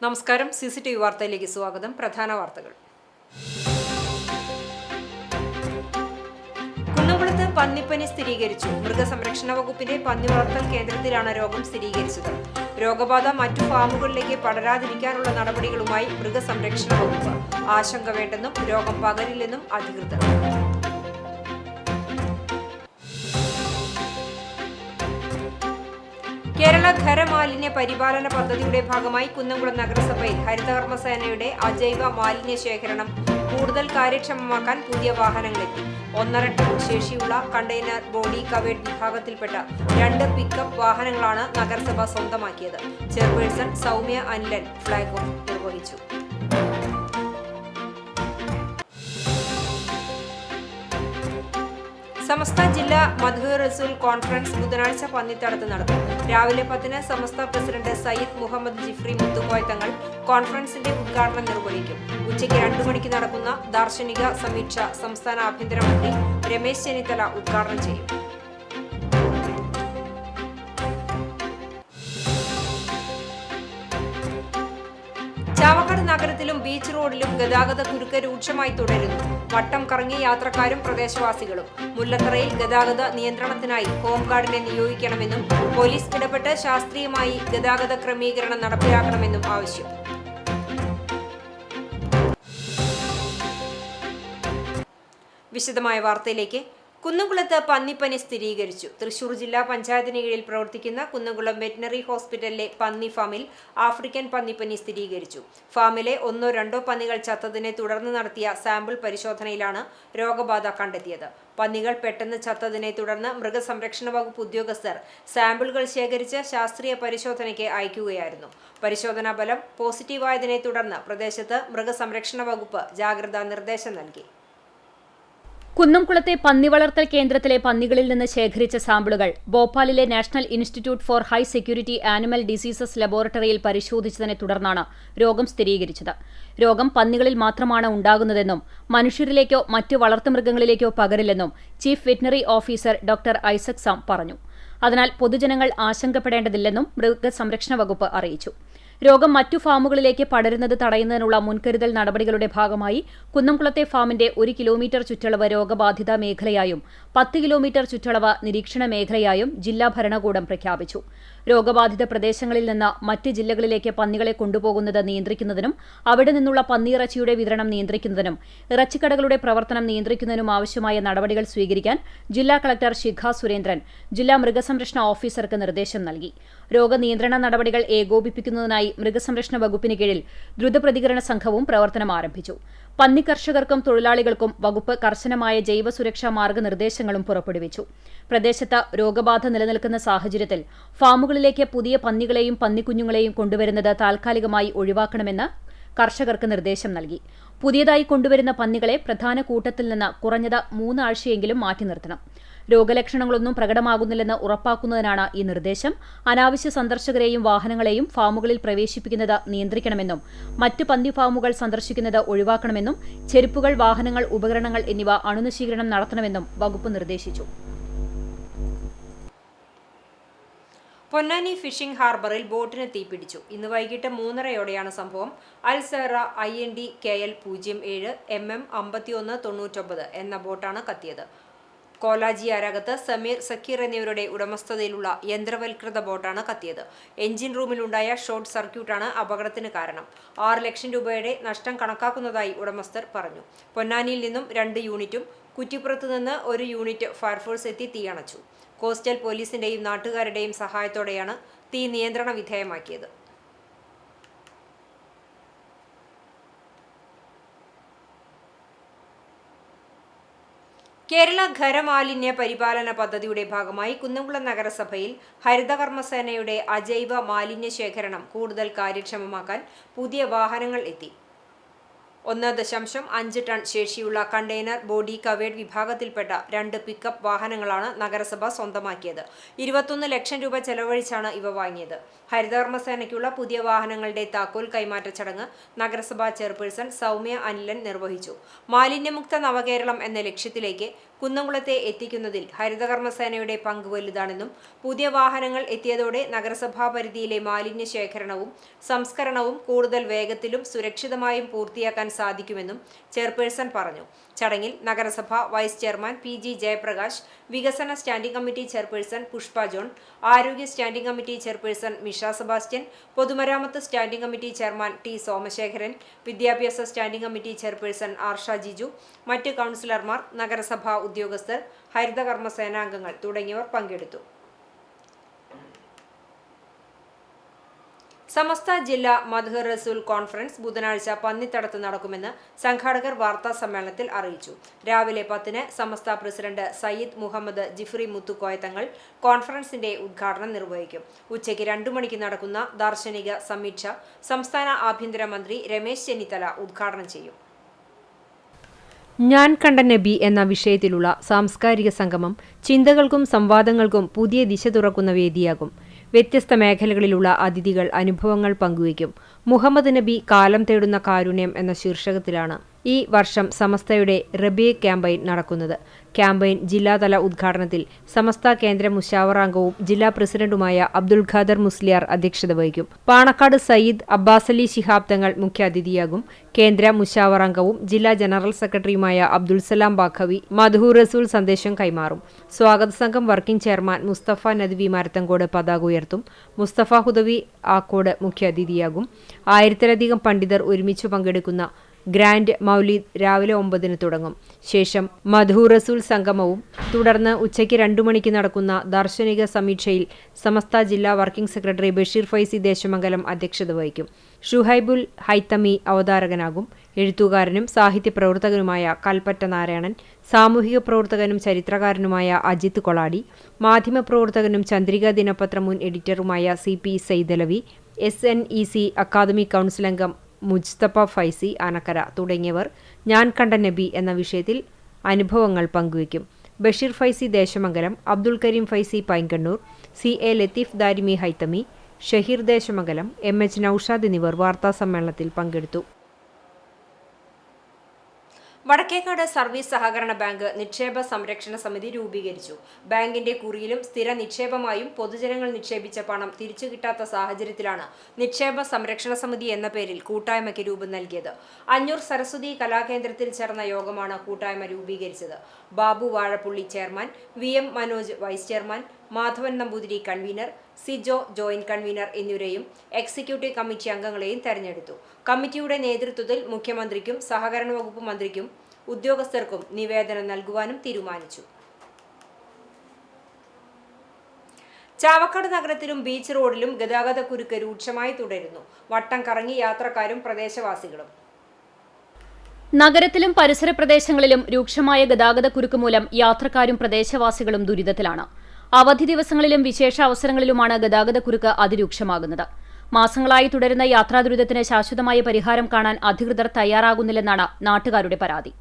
നമസ്കാരം. CCTV വാർത്തയിലേക്ക് സ്വാഗതം. പ്രധാന വാർത്തകൾ. കുന്നംകുളത്ത് പന്നിപ്പനി സ്ഥിരീകരിച്ചു. മൃഗസംരക്ഷണ വകുപ്പിന്റെ പന്നി വളർത്തൽ കേന്ദ്രത്തിലാണ് രോഗം സ്ഥിരീകരിച്ചത്. രോഗബാധ മറ്റു ഫാമുകളിലേക്ക് പടരാതിരിക്കാനുള്ള നടപടികളുമായി മൃഗസംരക്ഷണ വകുപ്പ്. ആശങ്ക വേണ്ടെന്നും രോഗം പകരില്ലെന്നും അധികൃതർ. കേരള ഖരമാലിന്യ പരിപാലന പദ്ധതിയുടെ ഭാഗമായി കുന്നംകുളം നഗരസഭയിൽ ഹരിതകർമ്മസേനയുടെ അജൈവ മാലിന്യ ശേഖരണം കൂടുതൽ കാര്യക്ഷമമാക്കാൻ പുതിയ വാഹനങ്ങളെത്തി. 1.5 ടൺ ശേഷിയുള്ള കണ്ടെയ്നർ ബോഡി കവേർഡ് വിഭാഗത്തിൽപ്പെട്ട 2 പിക്കപ്പ് വാഹനങ്ങളാണ് നഗരസഭ സ്വന്തമാക്കിയത്. Chairperson Soumya Anilan flag off നിർവഹിച്ചു. സമസ്ത ജില്ലാ മദ്ഹ് റസൂൽ കോൺഫറൻസ് ബുധനാഴ്ച പന്നിത്തടത്ത് നടക്കും. രാവിലെ 10-ന് സമസ്ത പ്രസിഡന്റ് സയ്യിദ് മുഹമ്മദ് ജിഫ്രി മുത്തുക്കോയ തങ്ങൾ കോൺഫറൻസിന്റെ ഉദ്ഘാടനം നിർവഹിക്കും. ഉച്ചയ്ക്ക് 2 മണിക്ക് നടക്കുന്ന ദാർശനിക സമീക്ഷ സംസ്ഥാന ആഭ്യന്തരമന്ത്രി രമേശ് ചെന്നിത്തല ഉദ്ഘാടനം ചെയ്യും. ചാവക്കാട് നഗരത്തിലും ബീച്ച് റോഡിലും ഗതാഗത കുരുക്ക് രൂക്ഷമായി തുടരുന്നു. വട്ടം കറങ്ങിയ യാത്രക്കാരും പ്രദേശവാസികളും. മുല്ലത്തറയിൽ ഗതാഗത നിയന്ത്രണത്തിനായി ഹോംഗാർഡിനെ നിയോഗിക്കണമെന്നും പോലീസ് ഇടപെട്ട് ശാസ്ത്രീയമായി ഗതാഗത ക്രമീകരണം നടപ്പിലാക്കണമെന്നും ആവശ്യം. വിശദമായ വാർത്തയിലേക്ക്. കുന്നംകുളത്ത് പന്നിപ്പനി സ്ഥിരീകരിച്ചു. തൃശൂർ ജില്ലാ പഞ്ചായത്തിന് കീഴിൽ പ്രവർത്തിക്കുന്ന കുന്നംകുളം വെറ്റിനറി ഹോസ്പിറ്റലിലെ പന്നി ഫാമിൽ ആഫ്രിക്കൻ പന്നിപ്പനി സ്ഥിരീകരിച്ചു. ഫാമിലെ 1-2 പന്നികൾ ചത്തതിനെ തുടർന്ന് നടത്തിയ സാമ്പിൾ പരിശോധനയിലാണ് രോഗബാധ കണ്ടെത്തിയത്. പന്നികൾ പെട്ടെന്ന് ചത്തതിനെ തുടർന്ന് മൃഗസംരക്ഷണ വകുപ്പ് ഉദ്യോഗസ്ഥർ സാമ്പിളുകൾ ശേഖരിച്ച് ശാസ്ത്രീയ പരിശോധനയ്ക്ക് അയക്കുകയായിരുന്നു. പരിശോധനാ ഫലം പോസിറ്റീവായതിനെ തുടർന്ന് പ്രദേശത്ത് മൃഗസംരക്ഷണ വകുപ്പ് ജാഗ്രതാ നിർദ്ദേശം നൽകി. കുന്നംകുളത്തെ പന്നി വളർത്തൽ കേന്ദ്രത്തിലെ പന്നികളിൽ നിന്ന് ശേഖരിച്ച സാമ്പിളുകൾ ഭോപ്പാലിലെ national institute for high security animal diseases ലബോറട്ടറിയിൽ പരിശോധിച്ചതിനെ തുടർന്നാണ് രോഗം സ്ഥിരീകരിച്ചത്. രോഗം പന്നികളിൽ മാത്രമാണ് ഉണ്ടാകുന്നതെന്നും മനുഷ്യരിലേക്കോ മറ്റ് വളർത്തുമൃഗങ്ങളിലേക്കോ പകരില്ലെന്നും chief veterinary officer doctor Isaac Sam പറഞ്ഞു. അതിനാൽ പൊതുജനങ്ങൾ ആശങ്കപ്പെടേണ്ടതില്ലെന്നും മൃഗസംരക്ഷണ വകുപ്പ് അറിയിച്ചു. രോഗം മറ്റു ഫാമുകളിലേക്ക് പടരുന്നത് തടയുന്നതിനുള്ള മുൻകരുതൽ നടപടികളുടെ ഭാഗമായി കുന്നംകുളത്തെ ഫാമിന്റെ 1 കിലോമീറ്റർ ചുറ്റളവ് രോഗബാധിത മേഖലയായും 10 കിലോമീറ്റർ ചുറ്റളവ് നിരീക്ഷണ മേഖലയായും ജില്ലാ ഭരണകൂടം പ്രഖ്യാപിച്ചു. രോഗബാധിത പ്രദേശങ്ങളിൽ നിന്ന് മറ്റ് ജില്ലകളിലേക്ക് പന്നികളെ കൊണ്ടുപോകുന്നത് നിയന്ത്രിക്കുന്നതിനും അവിടെ നിന്നുള്ള പന്നിയിറച്ചിയുടെ വിതരണം നിയന്ത്രിക്കുന്നതിനും ഇറച്ചിക്കടകളുടെ പ്രവർത്തനം നിയന്ത്രിക്കുന്നതിനും ആവശ്യമായ നടപടികൾ സ്വീകരിക്കാൻ ജില്ലാ കളക്ടർ ശിഖ സുരേന്ദ്രൻ ജില്ലാ മൃഗസംരക്ഷണ ഓഫീസർക്ക് നിർദ്ദേശം നൽകി. രോഗനിയന്ത്രണ നടപടികൾ ഏകോപിപ്പിക്കുന്നതിനായി മൃഗസംരക്ഷണ വകുപ്പിന് കീഴിൽ ദ്രുതപ്രതികരണ സംഘവും പ്രവർത്തനം ആരംഭിച്ചു. പന്നി കർഷകർക്കും തൊഴിലാളികൾക്കും വകുപ്പ് കർശനമായ ജൈവ സുരക്ഷാ മാർഗനിർദ്ദേശങ്ങളും പുറപ്പെടുവിച്ചു. പ്രദേശത്ത് രോഗബാധ നിലനിൽക്കുന്ന സാഹചര്യത്തിൽ ഫാമുകളിലേക്ക് പുതിയ പന്നികളെയും പന്നിക്കുഞ്ഞുങ്ങളെയും കൊണ്ടുവരുന്നത് താൽക്കാലികമായി ഒഴിവാക്കണമെന്ന് കർഷകർക്ക് നിർദ്ദേശം നൽകി. പുതിയതായി കൊണ്ടുവരുന്ന പന്നികളെ പ്രധാന കൂട്ടത്തിൽ നിന്ന് കുറഞ്ഞത് 3 ആഴ്ചയെങ്കിലും മാറ്റി നിർത്തണം. രോഗലക്ഷണങ്ങളൊന്നും പ്രകടമാകുന്നില്ലെന്ന് ഉറപ്പാക്കുന്നതിനാണ് ഈ നിർദ്ദേശം. അനാവശ്യ സന്ദർശകരെയും വാഹനങ്ങളെയും ഫാമുകളിൽ പ്രവേശിപ്പിക്കുന്നത് നിയന്ത്രിക്കണമെന്നും മറ്റ് പന്നി ഫാമുകൾ സന്ദർശിക്കുന്നത് ഒഴിവാക്കണമെന്നും ചെരുപ്പുകൾ, വാഹനങ്ങൾ, ഉപകരണങ്ങൾ എന്നിവ അണുനശീകരണം നടത്തണമെന്നും വകുപ്പ് നിർദ്ദേശിച്ചു. പൊന്നാനി ഫിഷിംഗ് ഹാർബറിൽ ബോട്ടിന് തീപിടിച്ചു. ഇന്ന് വൈകിട്ട് 3:30യോടെയാണ് സംഭവം. അൽസെറ IND KL 07 MM 5199 എന്ന ബോട്ടാണ് കത്തിയത്. കോലാജി അരകത്ത് സമീർ, സക്കീർ എന്നിവരുടെ ഉടമസ്ഥതയിലുള്ള യന്ത്രവൽകൃത ബോട്ടാണ് കത്തിയത്. എഞ്ചിൻ റൂമിലുണ്ടായ ഷോർട്ട് സർക്യൂട്ടാണ് അപകടത്തിന് കാരണം. 6 ലക്ഷം രൂപയുടെ നഷ്ടം കണക്കാക്കുന്നതായി ഉടമസ്ഥർ പറഞ്ഞു. പൊന്നാനിയിൽ നിന്നും 2 യൂണിറ്റും കുറ്റിപ്പുറത്ത് നിന്ന് 1 യൂണിറ്റ് ഫയർഫോഴ്സ് എത്തി തീയണച്ചു. കോസ്റ്റൽ പോലീസിന്റെയും നാട്ടുകാരുടെയും സഹായത്തോടെയാണ് തീ നിയന്ത്രണ വിധേയമാക്കിയത്. കേരള ഖരമാലിന്യ പരിപാലന പദ്ധതിയുടെ ഭാഗമായി കുന്നംകുളം നഗരസഭയിൽ ഹരിതകർമ്മസേനയുടെ അജൈവ മാലിന്യ ശേഖരണം കൂടുതൽ കാര്യക്ഷമമാക്കാൻ പുതിയ വാഹനങ്ങൾ എത്തി. 1.5 ടൺ ശേഷിയുള്ള കണ്ടെയ്നർ ബോഡി കവേർഡ് വിഭാഗത്തിൽപ്പെട്ട 2 പിക്കപ്പ് വാഹനങ്ങളാണ് നഗരസഭ സ്വന്തമാക്കിയത്. 21 ലക്ഷം രൂപ ചെലവഴിച്ചാണ് ഇവ വാങ്ങിയത്. ഹരിതകർമ്മസേനയ്ക്കുള്ള പുതിയ വാഹനങ്ങളുടെ താക്കോൽ കൈമാറ്റ ചടങ്ങ് നഗരസഭാ ചെയർപേഴ്സൺ സൗമ്യ അനിലൻ നിർവഹിച്ചു. മാലിന്യമുക്ത നവകേരളം എന്ന ലക്ഷ്യത്തിലേക്ക് കുന്നംകുളത്തെ എത്തിക്കുന്നതിൽ ഹരിതകർമ്മസേനയുടെ പങ്ക് വലുതാണെന്നും പുതിയ വാഹനങ്ങൾ എത്തിയതോടെ നഗരസഭാ പരിധിയിലെ മാലിന്യ ശേഖരണവും സംസ്കരണവും കൂടുതൽ വേഗത്തിലും സുരക്ഷിതമായും പൂർത്തിയാക്കാൻ സാധിക്കുമെന്നും ചെയർപേഴ്സൺ പറഞ്ഞു. ചടങ്ങിൽ നഗരസഭ വൈസ് ചെയർമാൻ PG ജയപ്രകാശ്, വികസന standing committee chairperson Pushpa John, ആരോഗ്യ standing committee chairperson Misha Sebastian, പൊതുമരാമത്ത് standing committee chairman T Somasekharan, വിദ്യാഭ്യാസ standing committee chairperson Arsha Jiju, മറ്റ് കൗൺസിലർമാർ, നഗരസഭാ ഉദ്യോഗസ്ഥർ, ഹരിതകർമ്മ സേനാംഗങ്ങൾ തുടങ്ങിയവർ പങ്കെടുത്തു. സമസ്ത ജില്ലാ മദ്ഹർ റസൂൽ കോൺഫറൻസ് ബുധനാഴ്ച പന്നിത്തടത്ത് നടക്കുമെന്ന് സംഘാടകർ വാർത്താ സമ്മേളനത്തിൽ അറിയിച്ചു. രാവിലെ 10-ന് സമസ്ത പ്രസിഡന്റ് സയ്യിദ് മുഹമ്മദ് ജിഫ്രി മുത്തുക്കോയ തങ്ങൾ കോൺഫറൻസിന്റെ ഉദ്ഘാടനം നിർവഹിക്കും. ഉച്ചയ്ക്ക് 2 മണിക്ക് നടക്കുന്ന ദാർശനിക സമീക്ഷ സംസ്ഥാന ആഭ്യന്തര മന്ത്രി രമേശ് ചെന്നിത്തല ഉദ്ഘാടനം ചെയ്യും. ഞാൻ കണ്ട നബി എന്ന വിഷയത്തിലുള്ള സാംസ്കാരിക സംഗമം ചിന്തകൾക്കും സംവാദങ്ങൾക്കും പുതിയ ദിശ തുറക്കുന്ന വേദിയാകും. വ്യത്യസ്ത മേഖലകളിലുള്ള അതിഥികൾ അനുഭവങ്ങൾ പങ്കുവയ്ക്കും. മുഹമ്മദ് നബി കാലം തേടുന്ന കാരുണ്യം എന്ന ശീർഷകത്തിലാണ് ഈ വർഷം സമസ്തയുടെ റബീഅ് ക്യാമ്പയിൻ നടക്കുന്നത്. ക്യാമ്പയിൻ ജില്ലാതല ഉദ്ഘാടനത്തിൽ സമസ്ത കേന്ദ്ര മുശാവറംഗവും ജില്ലാ പ്രസിഡന്റുമായ അബ്ദുൽ ഖാദർ മുസ്ലിയാർ അധ്യക്ഷത വഹിക്കും. പാണക്കാട് സയ്യിദ് അബ്ബാസലി ശിഹാബ് തങ്ങൾ മുഖ്യാതിഥിയാകും. കേന്ദ്ര മുശാവറംഗവും ജില്ലാ ജനറൽ സെക്രട്ടറിയുമായ അബ്ദുൽ സലാം ബാഖവി മദ്ഹൂർ റസൂൽ സന്ദേശം കൈമാറും. സ്വാഗത സംഘം വർക്കിംഗ് ചെയർമാൻ മുസ്തഫ നദ്വി മരത്തങ്കോട് പതാക ഉയർത്തും. മുസ്തഫ ഹുദവി ആക്കോട് മുഖ്യാതിഥിയാകും. 1000-ലധികം പണ്ഡിതർ ഒരുമിച്ച് പങ്കെടുക്കുന്ന ഗ്രാൻഡ് മൗലിദ് രാവിലെ 9-ന് തുടങ്ങും. ശേഷം മദ്ഹൂർ റസൂൽ സംഗമവും തുടർന്ന് ഉച്ചയ്ക്ക് 2 മണിക്ക് നടക്കുന്ന ദാർശനിക സമീക്ഷയിൽ സമസ്ത ജില്ലാ വർക്കിംഗ് സെക്രട്ടറി ബഷീർ ഫൈസി ദേശമംഗലം അധ്യക്ഷത വഹിക്കും. ഷുഹൈബുൽ ഹൈത്തമി അവതാരകനാകും. എഴുത്തുകാരനും സാഹിത്യ പ്രവർത്തകനുമായ കൽപ്പറ്റ നാരായണൻ, സാമൂഹിക പ്രവർത്തകനും ചരിത്രകാരനുമായ അജിത് കൊളാടി, മാധ്യമപ്രവർത്തകനും ചന്ദ്രിക ദിനപത്ര മുൻ എഡിറ്ററുമായ CP Saidalavi, SNEC academy council അംഗം മുജ്തഫ ഫൈസി ആനക്കര തുടങ്ങിയവർ ഞാൻ കണ്ട നബി എന്ന വിഷയത്തിൽ അനുഭവങ്ങൾ പങ്കുവയ്ക്കും. ബഷീർ ഫൈസി ദേശമംഗലം, അബ്ദുൽ കരീം ഫൈസി പൈങ്കണ്ണൂർ, CA ലത്തീഫ് ദാരിമി ഹൈത്തമി, ഷഹീർ ദേശമംഗലം, MH നൌഷാദ് എന്നിവർ വാർത്താസമ്മേളനത്തിൽ പങ്കെടുത്തു. വടക്കേക്കാട് സർവീസ് സഹകരണ ബാങ്ക് നിക്ഷേപ സംരക്ഷണ സമിതി രൂപീകരിച്ചു. ബാങ്കിന്റെ കുറിയിലും സ്ഥിര നിക്ഷേപമായും പൊതുജനങ്ങൾ നിക്ഷേപിച്ച പണം തിരിച്ചു കിട്ടാത്ത സാഹചര്യത്തിലാണ് നിക്ഷേപ സംരക്ഷണ സമിതി എന്ന പേരിൽ കൂട്ടായ്മയ്ക്ക് രൂപം നൽകിയത്. അഞ്ഞൂർ സരസ്വതി കലാകേന്ദ്രത്തിൽ ചേർന്ന യോഗമാണ് കൂട്ടായ്മ രൂപീകരിച്ചത്. Babu Vazhappully chairman, VM Manoj vice chairman, Madhavan Namboothiri convener, Sijo joint convener എന്നിവരെയും എക്സിക്യൂട്ടീവ് കമ്മിറ്റി അംഗങ്ങളെയും തെരഞ്ഞെടുത്തു. കമ്മിറ്റിയുടെ നേതൃത്വത്തിൽ മുഖ്യമന്ത്രിക്കും സഹകരണ വകുപ്പ് മന്ത്രിക്കും ഉദ്യോഗസ്ഥർക്കും നിവേദനം നൽകുവാനും തീരുമാനിച്ചു. ചാവക്കാട് നഗരത്തിലും ബീച്ച് റോഡിലും ഗതാഗതക്കുരുക്ക് രൂക്ഷമായി തുടരുന്നു. വട്ടം കറങ്ങി യാത്രക്കാരും പ്രദേശവാസികളും. നഗരത്തിലും പരിസര പ്രദേശങ്ങളിലും രൂക്ഷമായ ഗതാഗതക്കുരുക്ക് മൂലം യാത്രക്കാരും പ്രദേശവാസികളും ദുരിതത്തിലാണ്. അവധി ദിവസങ്ങളിലും വിശേഷ അവസരങ്ങളിലുമാണ് ഗതാഗതക്കുരുക്ക് അതിരൂക്ഷമാകുന്നത്. മാസങ്ങളായി തുടരുന്ന യാത്രാ ദുരിതത്തിന് ശാശ്വതമായ പരിഹാരം കാണാൻ അധികൃതർ തയ്യാറാകുന്നില്ലെന്നാണ് നാട്ടുകാരുടെ പരാതി.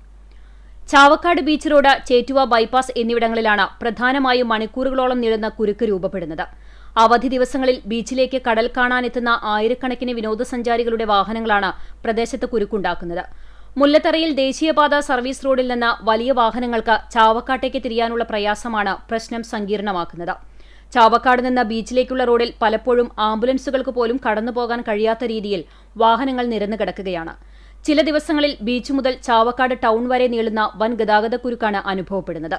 Chavakkad beach road, Chettuva bypass എന്നിവിടങ്ങളിലാണ് പ്രധാനമായും മണിക്കൂറുകളോളം നീളുന്ന കുരുക്ക് രൂപപ്പെടുന്നത്. അവധി ദിവസങ്ങളിൽ ബീച്ചിലേക്ക് കടൽ കാണാനെത്തുന്ന ആയിരക്കണക്കിന് വിനോദസഞ്ചാരികളുടെ വാഹനങ്ങളാണ് പ്രദേശത്ത് കുരുക്കുണ്ടാക്കുന്നത്. മുല്ലത്തറയിൽ ദേശീയപാത സർവീസ് റോഡിൽ നിന്ന് വലിയ വാഹനങ്ങൾക്ക് ചാവക്കാട്ടേക്ക് തിരിയാനുള്ള പ്രയാസമാണ് പ്രശ്നം സങ്കീർണമാക്കുന്നത്. ചാവക്കാട് നിന്ന് ബീച്ചിലേക്കുള്ള റോഡിൽ പലപ്പോഴും ആംബുലൻസുകൾക്ക് പോലും കടന്നുപോകാൻ കഴിയാത്ത രീതിയിൽ വാഹനങ്ങൾ നിരന്നു കിടക്കുകയാണ്. ചില ദിവസങ്ങളിൽ ബീച്ച് മുതൽ ചാവക്കാട് ടൗൺ വരെ നീളുന്ന വൻ ഗതാഗതക്കുരുക്കാണ് അനുഭവപ്പെടുന്നത്.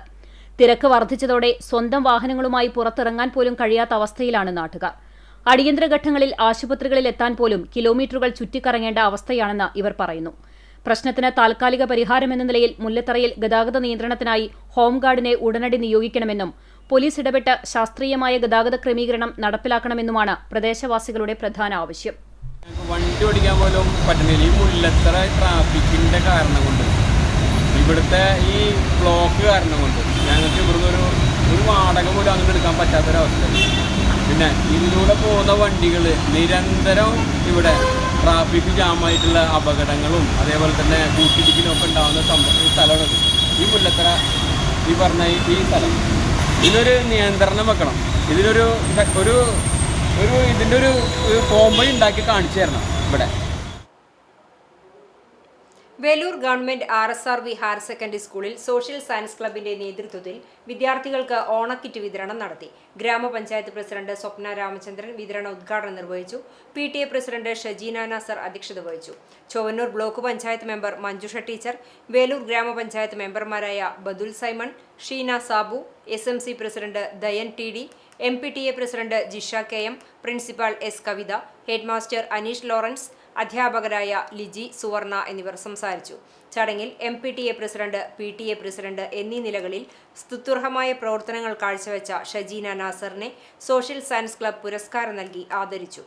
തിരക്ക് വർദ്ധിച്ചതോടെ സ്വന്തം വാഹനങ്ങളുമായി പുറത്തിറങ്ങാൻ പോലും കഴിയാത്ത അവസ്ഥയിലാണ് നാട്ടുകാർ. അടിയന്തര ഘട്ടങ്ങളിൽ ആശുപത്രികളിൽ എത്താൻ പോലും കിലോമീറ്ററുകൾ ചുറ്റിക്കറങ്ങേണ്ട അവസ്ഥയാണെന്ന് ഇവർ പറയുന്നു. പ്രശ്നത്തിന് താൽക്കാലിക പരിഹാരമെന്ന നിലയിൽ മുല്ലത്തറയിൽ ഗതാഗത നിയന്ത്രണത്തിനായി ഹോംഗാർഡിനെ ഉടനടി നിയോഗിക്കണമെന്നും പോലീസ് ഇടപെട്ട് ശാസ്ത്രീയമായ ഗതാഗത ക്രമീകരണം നടപ്പിലാക്കണമെന്നുമാണ് പ്രദേശവാസികളുടെ പ്രധാന ആവശ്യം. വണ്ടി ഓടിക്കാൻ പോലും പറ്റുന്നില്ല. ഈ മുല്ലത്തറ ട്രാഫിക്കിന്റെ കാരണം കൊണ്ട്, ഇവിടുത്തെ ഈ ബ്ലോക്ക് കാരണം കൊണ്ട് ഞങ്ങൾക്ക് ഇവിടുന്ന് ഒരു വാടക പോലും അങ്ങോട്ട് എടുക്കാൻ പറ്റാത്തൊരവസ്ഥ. പിന്നെ ഇതിലൂടെ പോകുന്ന വണ്ടികൾ നിരന്തരം ഇവിടെ ട്രാഫിക് ജാമായിട്ടുള്ള അപകടങ്ങളും അതേപോലെ തന്നെ കൂട്ടിടിക്കലും ഒക്കെ ഉണ്ടാകുന്ന സ്ഥലമാണത്. ഈ മുല്ലത്തറ ഈ പറഞ്ഞ ഈ സ്ഥലം, ഇതിനൊരു നിയന്ത്രണം വെക്കണം. ഇതിനൊരു ഇതിൻ്റെ ഒരു ഫോം വഴി ഉണ്ടാക്കി കാണിച്ചു തരണം ഇവിടെ. Velur government RSRV higher secondary സ്കൂളിൽ സോഷ്യൽ സയൻസ് ക്ലബിന്റെ നേതൃത്വത്തിൽ വിദ്യാർത്ഥികൾക്ക് ഓണക്കിറ്റ് വിതരണം നടത്തി. ഗ്രാമപഞ്ചായത്ത് പ്രസിഡന്റ് സ്വപ്ന രാമചന്ദ്രൻ വിതരണ ഉദ്ഘാടനം നിർവഹിച്ചു. PTA പ്രസിഡന്റ് ഷജീന നാസർ അധ്യക്ഷത വഹിച്ചു. Chowannur block panchayat member Manjusha teacher, Velur ഗ്രാമപഞ്ചായത്ത് മെമ്പർമാരായ Badul Simon, Sheena Sabu, SMC president Dayan TD, MPTA president Jisha KM, principal S Kavitha, headmaster Aneesh Lawrence, അധ്യാപകരായ ലിജി, സുവർണ എന്നിവർ സംസാരിച്ചു. ചടങ്ങിൽ MPTA പ്രസിഡന്റ്, PTA പ്രസിഡന്റ് എന്നീ നിലകളിൽ സ്തുത്യർഹമായ പ്രവർത്തനങ്ങൾ കാഴ്ചവെച്ച ഷജീന നാസറിനെ സോഷ്യൽ സയൻസ് ക്ലബ് പുരസ്കാരം നൽകി ആദരിച്ചു.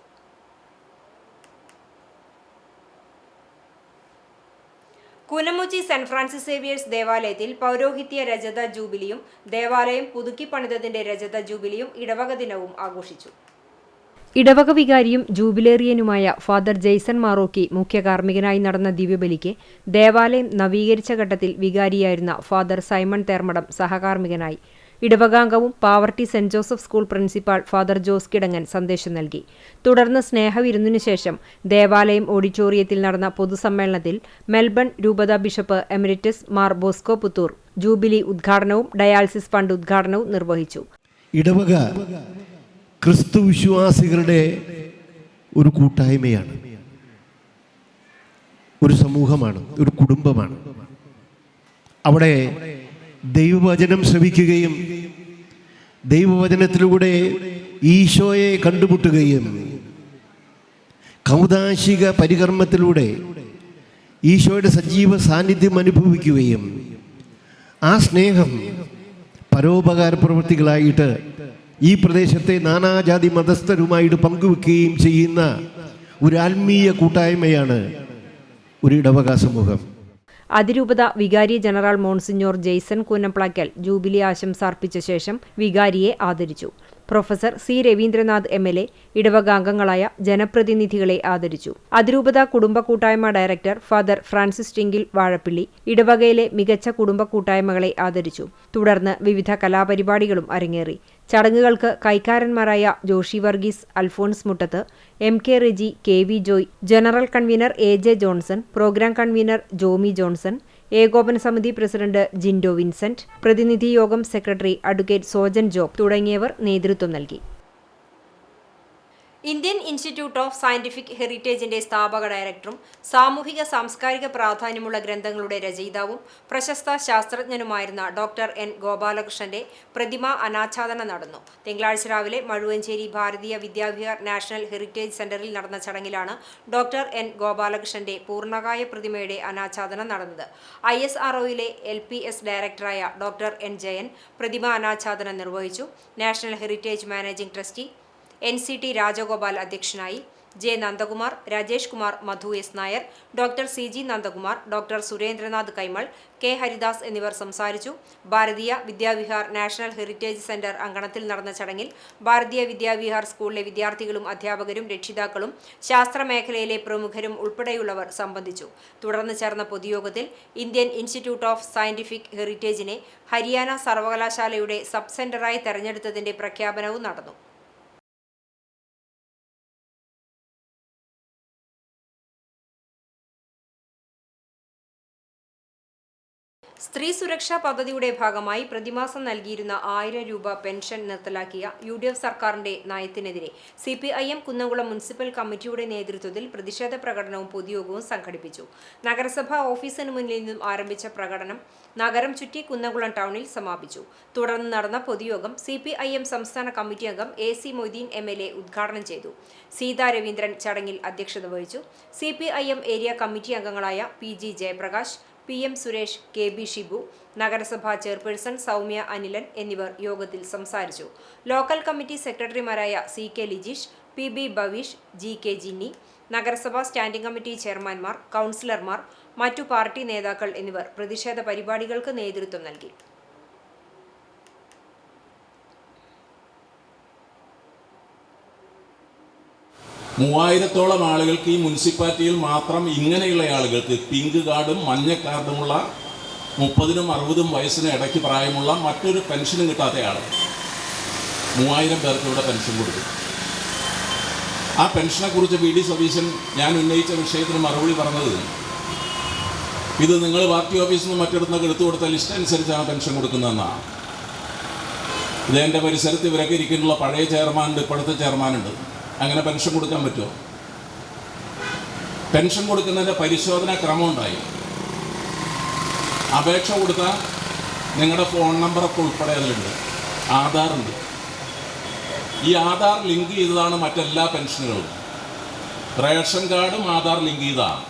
കൂനമുച്ചി സെന്റ് ഫ്രാൻസിസ് സേവിയേഴ്സ് ദേവാലയത്തിൽ പൗരോഹിത്യ രജത ജൂബിലിയും ദേവാലയം പുതുക്കി പണിതതിന്റെ രജത ജൂബിലിയും ഇടവക ദിനവും ആഘോഷിച്ചു. ഇടവക വികാരിയും ജൂബിലേറിയനുമായ ഫാദർ ജെയ്സൺ മാറോക്കി മുഖ്യ കാർമ്മികനായി നടന്ന ദിവ്യബലിക്ക് ദേവാലയം നവീകരിച്ച ഘട്ടത്തിൽ വികാരിയായിരുന്ന ഫാദർ സൈമൺ തേർമടം സഹകാർമ്മികനായി. ഇടവകാംഗവും Pavaratty saint Joseph school principal father Jose Kidangan സന്ദേശം നൽകി. തുടർന്ന് സ്നേഹവിരുന്നിനു ശേഷം ദേവാലയം ഓഡിറ്റോറിയത്തിൽ നടന്ന പൊതുസമ്മേളനത്തിൽ മെൽബൺ രൂപതാ bishop emeritus Mar Bosco Puthur jubilee ഉദ്ഘാടനവും ഡയാലിസിസ് ഫണ്ട് ഉദ്ഘാടനവും നിർവഹിച്ചു. ഇടവക ക്രിസ്തു വിശ്വാസികളുടെ ഒരു കൂട്ടായ്മയാണ്, ഒരു സമൂഹമാണ്, ഒരു കുടുംബമാണ്. അവിടെ ദൈവവചനം ശ്രവിക്കുകയും ദൈവവചനത്തിലൂടെ ഈശോയെ കണ്ടുമുട്ടുകയും കൗദാശിക പരികർമ്മത്തിലൂടെ ഈശോയുടെ സജീവ സാന്നിധ്യം അനുഭവിക്കുകയും ആ സ്നേഹം പരോപകാര പ്രവൃത്തികളായിട്ട് ഈ പ്രദേശത്തെ നാനാജാതി മതസ്ഥരുമായിട്ട് പങ്കുവെക്കുകയും ചെയ്യുന്ന ഒരു ആത്മീയ കൂട്ടായ്മയാണ് ഒരു ഇടവക സമൂഹം. അതിരൂപത വികാരി general monsignor Jaison Koonamplackal jubilee ആശംസ അർപ്പിച്ച ശേഷം വികാരിയെ ആദരിച്ചു. പ്രൊഫസർ C രവീന്ദ്രനാഥ് MLA ഇടവകാംഗങ്ങളായ ജനപ്രതിനിധികളെ ആദരിച്ചു. അതിരൂപത കുടുംബ കൂട്ടായ്മ ഡയറക്ടർ ഫാദർ ഫ്രാൻസിസ് ടിങ്കിൽ വാഴപ്പിള്ളി ഇടവകയിലെ മികച്ച കുടുംബ കൂട്ടായ്മകളെ ആദരിച്ചു. തുടർന്ന് വിവിധ കലാപരിപാടികളും അരങ്ങേറി. ചടങ്ങുകൾക്ക് കൈക്കാരന്മാരായ Joshy Varghese, Alphonse Muttath, MK Reji, KV Joy, general convener AJ Johnson, programme convener Jomi Johnson, ഏകോപന സമിതി പ്രസിഡന്റ് ജിൻഡോ വിൻസെന്റ്, പ്രതിനിധി യോഗം സെക്രട്ടറി അഡ്വക്കേറ്റ് സോജൻ ജോബ് തുടങ്ങിയവർ നേതൃത്വം നൽകി. ഇന്ത്യൻ ഇൻസ്റ്റിറ്റ്യൂട്ട് ഓഫ് സയന്റിഫിക് ഹെറിറ്റേജിന്റെ സ്ഥാപക ഡയറക്ടറും സാമൂഹിക സാംസ്കാരിക പ്രാധാന്യമുള്ള ഗ്രന്ഥങ്ങളുടെ രചയിതാവും പ്രശസ്ത ശാസ്ത്രജ്ഞനുമായിരുന്ന ഡോക്ടർ N ഗോപാലകൃഷ്ണന്റെ പ്രതിമ അനാച്ഛാദനം നടന്നു. തിങ്കളാഴ്ച രാവിലെ മഴുവഞ്ചേരി ഭാരതീയ വിദ്യാവിഹാർ നാഷണൽ ഹെറിറ്റേജ് സെന്ററിൽ നടന്ന ചടങ്ങിലാണ് ഡോക്ടർ N ഗോപാലകൃഷ്ണന്റെ പൂർണ്ണകായ പ്രതിമയുടെ അനാച്ഛാദനം നടന്നത്. ISROയിലെ LPS ഡയറക്ടറായ ഡോക്ടർ N ജയൻ പ്രതിമ അനാച്ഛാദനം നിർവഹിച്ചു. National heritage managing trustee NCT Rajagopal അധ്യക്ഷനായി. J നന്ദകുമാർ, രാജേഷ് കുമാർ, മധു S Nair, doctor CG Nandakumar, doctor Surendranath Kaimal, K Haridas എന്നിവർ സംസാരിച്ചു. ഭാരതീയ വിദ്യാവിഹാർ നാഷണൽ ഹെറിറ്റേജ് സെന്റർ അങ്കണത്തിൽ നടന്ന ചടങ്ങിൽ ഭാരതീയ വിദ്യാവിഹാർ സ്കൂളിലെ വിദ്യാർത്ഥികളും അധ്യാപകരും രക്ഷിതാക്കളും ശാസ്ത്രമേഖലയിലെ പ്രമുഖരും ഉൾപ്പെടെയുള്ളവർ സംബന്ധിച്ചു. തുടർന്ന് ചേർന്ന പൊതുയോഗത്തിൽ ഇന്ത്യൻ ഇൻസ്റ്റിറ്റ്യൂട്ട് ഓഫ് സയന്റിഫിക് ഹെറിറ്റേജിനെ ഹരിയാന സർവകലാശാലയുടെ സബ് സെന്ററായി തെരഞ്ഞെടുത്തതിന്റെ പ്രഖ്യാപനവും നടന്നു. സ്ത്രീ സുരക്ഷാ പദ്ധതിയുടെ ഭാഗമായി പ്രതിമാസം നൽകിയിരുന്ന 1000 രൂപ പെൻഷൻ നിർത്തലാക്കിയ UDF സർക്കാരിന്റെ നയത്തിനെതിരെ CPIM കുന്നംകുളം മുനിസിപ്പൽ കമ്മിറ്റിയുടെ നേതൃത്വത്തിൽ പ്രതിഷേധ പ്രകടനവും പൊതുയോഗവും സംഘടിപ്പിച്ചു. നഗരസഭാ ഓഫീസിന് മുന്നിൽ നിന്നും ആരംഭിച്ച പ്രകടനം നഗരം ചുറ്റി കുന്നംകുളം ടൗണിൽ സമാപിച്ചു. തുടർന്ന് നടന്ന പൊതുയോഗം CPIM സംസ്ഥാന കമ്മിറ്റി അംഗം AC മൊയ്തീൻ MLA ഉദ്ഘാടനം ചെയ്തു. സീതാ രവീന്ദ്രൻ ചടങ്ങിൽ അധ്യക്ഷത വഹിച്ചു. CPIM ഏരിയ കമ്മിറ്റി അംഗങ്ങളായ PG Jayaprakash, PM Suresh, KB Shibu, നഗരസഭാ ചെയർപേഴ്സൺ സൗമ്യ അനിലൻ എന്നിവർ യോഗത്തിൽ സംസാരിച്ചു. ലോക്കൽ കമ്മിറ്റി സെക്രട്ടറിമാരായ CK Lijeesh, PB Bhavish, GK ജിന്നി, നഗരസഭാ സ്റ്റാൻഡിംഗ് കമ്മിറ്റി ചെയർമാൻമാർ, കൗൺസിലർമാർ, മറ്റു പാർട്ടി നേതാക്കൾ എന്നിവർ പ്രതിഷേധ പരിപാടികൾക്ക് നേതൃത്വം നൽകി. മൂവായിരത്തോളം ആളുകൾക്ക് ഈ മുനിസിപ്പാലിറ്റിയിൽ മാത്രം ഇങ്ങനെയുള്ള ആളുകൾക്ക് പിങ്ക് കാർഡും മഞ്ഞ കാർഡുമുള്ള 30നും 60 വയസ്സിന് ഇടയ്ക്ക് പ്രായമുള്ള മറ്റൊരു പെൻഷനും കിട്ടാത്ത ആൾ 3000 പേർക്ക് ഇവിടെ പെൻഷൻ കൊടുക്കും. ആ പെൻഷനെക്കുറിച്ച് VD സതീശൻ ഞാൻ ഉന്നയിച്ച വിഷയത്തിന് മറുപടി പറഞ്ഞത് ഇത് നിങ്ങൾ പാർട്ടി ഓഫീസിൽ നിന്ന് മറ്റിടത്തുനിന്നൊക്കെ എടുത്തു കൊടുത്ത ലിസ്റ്റ് അനുസരിച്ചാണ് പെൻഷൻ കൊടുക്കുന്നതെന്നാണ്. ഇത് എൻ്റെ പരിസരത്ത് ഇവരൊക്കെ ഇരിക്കുന്നുള്ള പഴയ ചെയർമാനുണ്ട്, ഇപ്പോഴത്തെ ചെയർമാനുണ്ട്. അങ്ങനെ പെൻഷൻ കൊടുക്കാൻ പറ്റുമോ? പെൻഷൻ കൊടുക്കുന്നതിൻ്റെ പരിശോധനാ ക്രമം ഉണ്ടായി. അപേക്ഷ കൊടുത്താൽ നിങ്ങളുടെ ഫോൺ നമ്പറൊക്കെ ഉൾപ്പെടെ അതിലുണ്ട്, ആധാറുണ്ട്. ഈ ആധാർ ലിങ്ക് ചെയ്തതാണ് മറ്റെല്ലാ പെൻഷനുകളും. റേഷൻ കാർഡും ആധാർ ലിങ്ക് ചെയ്തതാണ്.